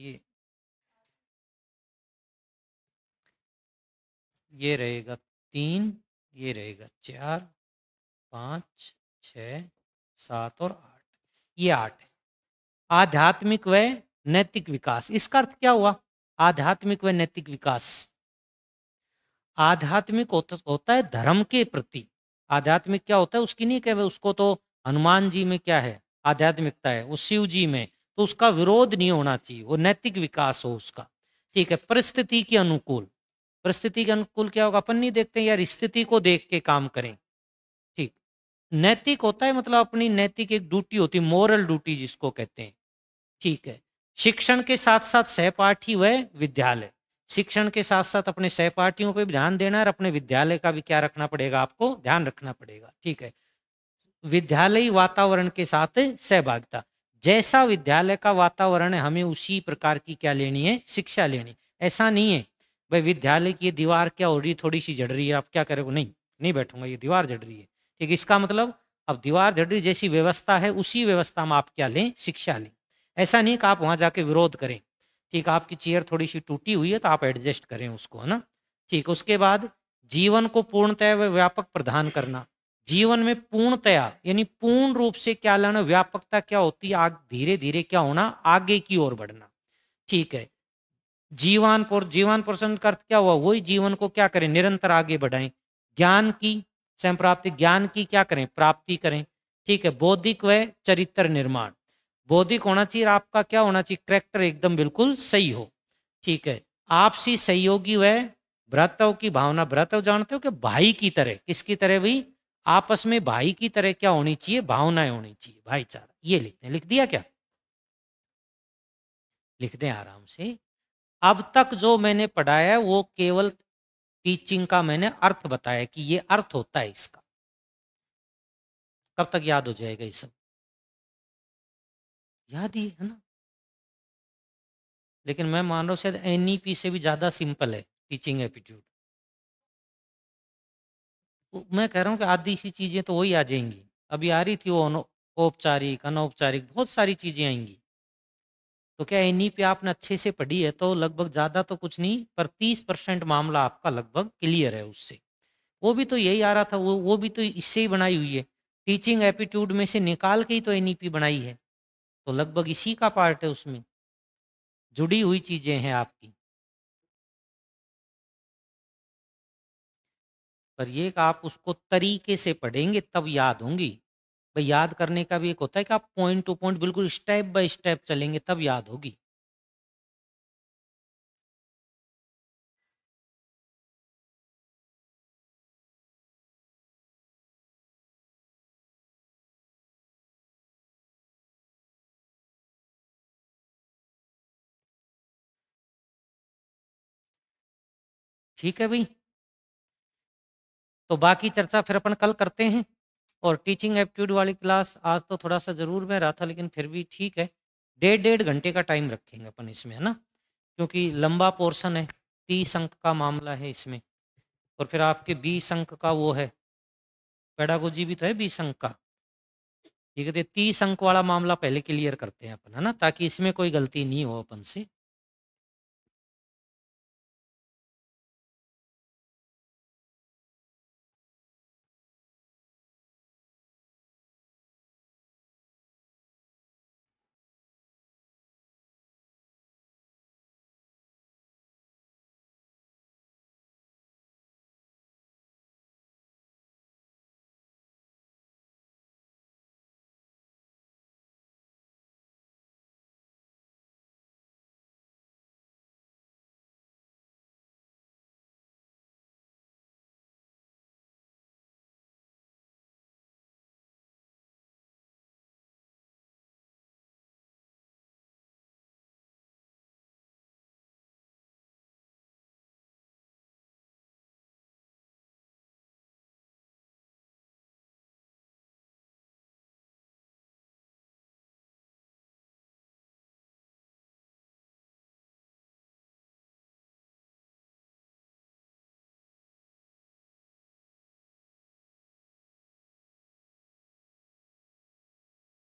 ये रहेगा 3, ये रहेगा 4, 5, 6, 7 और 8, ये 8 है। आध्यात्मिक व नैतिक विकास, इसका अर्थ क्या हुआ? आध्यात्मिक व नैतिक विकास, आध्यात्मिक होता है धर्म के प्रति। आध्यात्मिक क्या होता है? उसकी नहीं कहे उसको तो हनुमान जी में क्या है आध्यात्मिकता है, वो शिव जी में, तो उसका विरोध नहीं होना चाहिए, वो नैतिक विकास हो उसका, ठीक है। परिस्थिति के अनुकूल, परिस्थिति के अनुकूल क्या होगा? अपन नहीं देखते यार, स्थिति को देख के काम करें, ठीक। नैतिक होता है मतलब अपनी नैतिक एक ड्यूटी होती है, मोरल ड्यूटी जिसको कहते हैं, ठीक है। शिक्षण के साथ साथ सहपाठी व विद्यालय, शिक्षण के साथ साथ अपने सहपाठियों पे भी ध्यान देना है और अपने विद्यालय का भी क्या रखना पड़ेगा? आपको ध्यान रखना पड़ेगा, ठीक है। विद्यालयी वातावरण के साथ सहभागिता, जैसा विद्यालय का वातावरण है हमें उसी प्रकार की क्या लेनी है? शिक्षा लेनी। ऐसा नहीं है भाई विद्यालय की ये दीवार क्या हो रही है, थोड़ी सी जड़ रही है, आप क्या करोगे? नहीं, नहीं बैठूंगा, ये दीवार जड़ रही है, ठीक। इसका मतलब अब दीवार जड़ रही जैसी व्यवस्था है उसी व्यवस्था में आप क्या लें? शिक्षा लें। ऐसा नहीं कि आप वहां जाके विरोध करें, ठीक। आपकी चेयर थोड़ी सी टूटी हुई है तो आप एडजस्ट करें उसको, है ना, ठीक। उसके बाद जीवन को पूर्णतः व व्यापक प्रदान करना, जीवन में पूर्णतया यानी पूर्ण रूप से क्या लाना, व्यापकता क्या होती है, आग धीरे धीरे क्या होना, आगे की ओर बढ़ना। ठीक है। जीवान पोषण का अर्थ क्या हुआ, वही जीवन को क्या करें, निरंतर आगे बढ़ाएं। ज्ञान की संप्राप्ति, ज्ञान की क्या करें, प्राप्ति करें। ठीक है। बौद्धिक व चरित्र निर्माण, बौद्धिक होना चाहिए, आपका क्या होना चाहिए, करेक्टर एकदम बिल्कुल सही हो। ठीक है। आपसी सहयोगी व भ्रातृत्व की भावना, भ्रातृत्व जानते हो कि भाई की तरह, किसकी तरह भाई, आपस में भाई की तरह क्या होनी चाहिए, भावनाएं होनी चाहिए, भाईचारा। ये लिखते हैं, लिख दिया क्या, लिख दें आराम से। अब तक जो मैंने पढ़ाया है वो केवल टीचिंग का मैंने अर्थ बताया कि ये अर्थ होता है इसका। कब तक याद हो जाएगा ये सब, याद ही है ना। लेकिन मैं मान रहा हूँ शायद एनईपी से भी ज्यादा सिंपल है टीचिंग एप्टीट्यूड। मैं कह रहा हूँ कि आधी सी चीजें तो वही आ जाएंगी, अभी आ रही थी वो औपचारिक अनौपचारिक बहुत सारी चीजें आएंगी। तो क्या एनईपी आपने अच्छे से पढ़ी है तो लगभग ज्यादा तो कुछ नहीं, पर 30% मामला आपका लगभग क्लियर है उससे। वो भी तो यही आ रहा था, वो भी तो इससे ही बनाई हुई है, टीचिंग एप्टीट्यूड में से निकाल के ही तो एनईपी बनाई है। तो लगभग इसी का पार्ट है, उसमें जुड़ी हुई चीजें हैं आपकी। पर ये कि आप उसको तरीके से पढ़ेंगे तब याद होंगी। भाई याद करने का भी एक होता है कि आप पॉइंट टू पॉइंट बिल्कुल स्टेप बाय स्टेप चलेंगे तब याद होगी। ठीक है भाई, तो बाकी चर्चा फिर अपन कल करते हैं। और टीचिंग एप्टीट्यूड वाली क्लास आज तो थोड़ा सा जरूर में रहा था, लेकिन फिर भी ठीक है, 1.5 घंटे का टाइम रखेंगे अपन इसमें, है ना, क्योंकि लंबा पोर्शन है, 30 अंक का मामला है इसमें। और फिर आपके 20 अंक का वो है, पेडागोजी भी तो है 20 अंक का। ठीक है, तो 30 अंक वाला मामला पहले क्लियर करते हैं अपन, है ना, ताकि इसमें कोई गलती नहीं हो अपन से।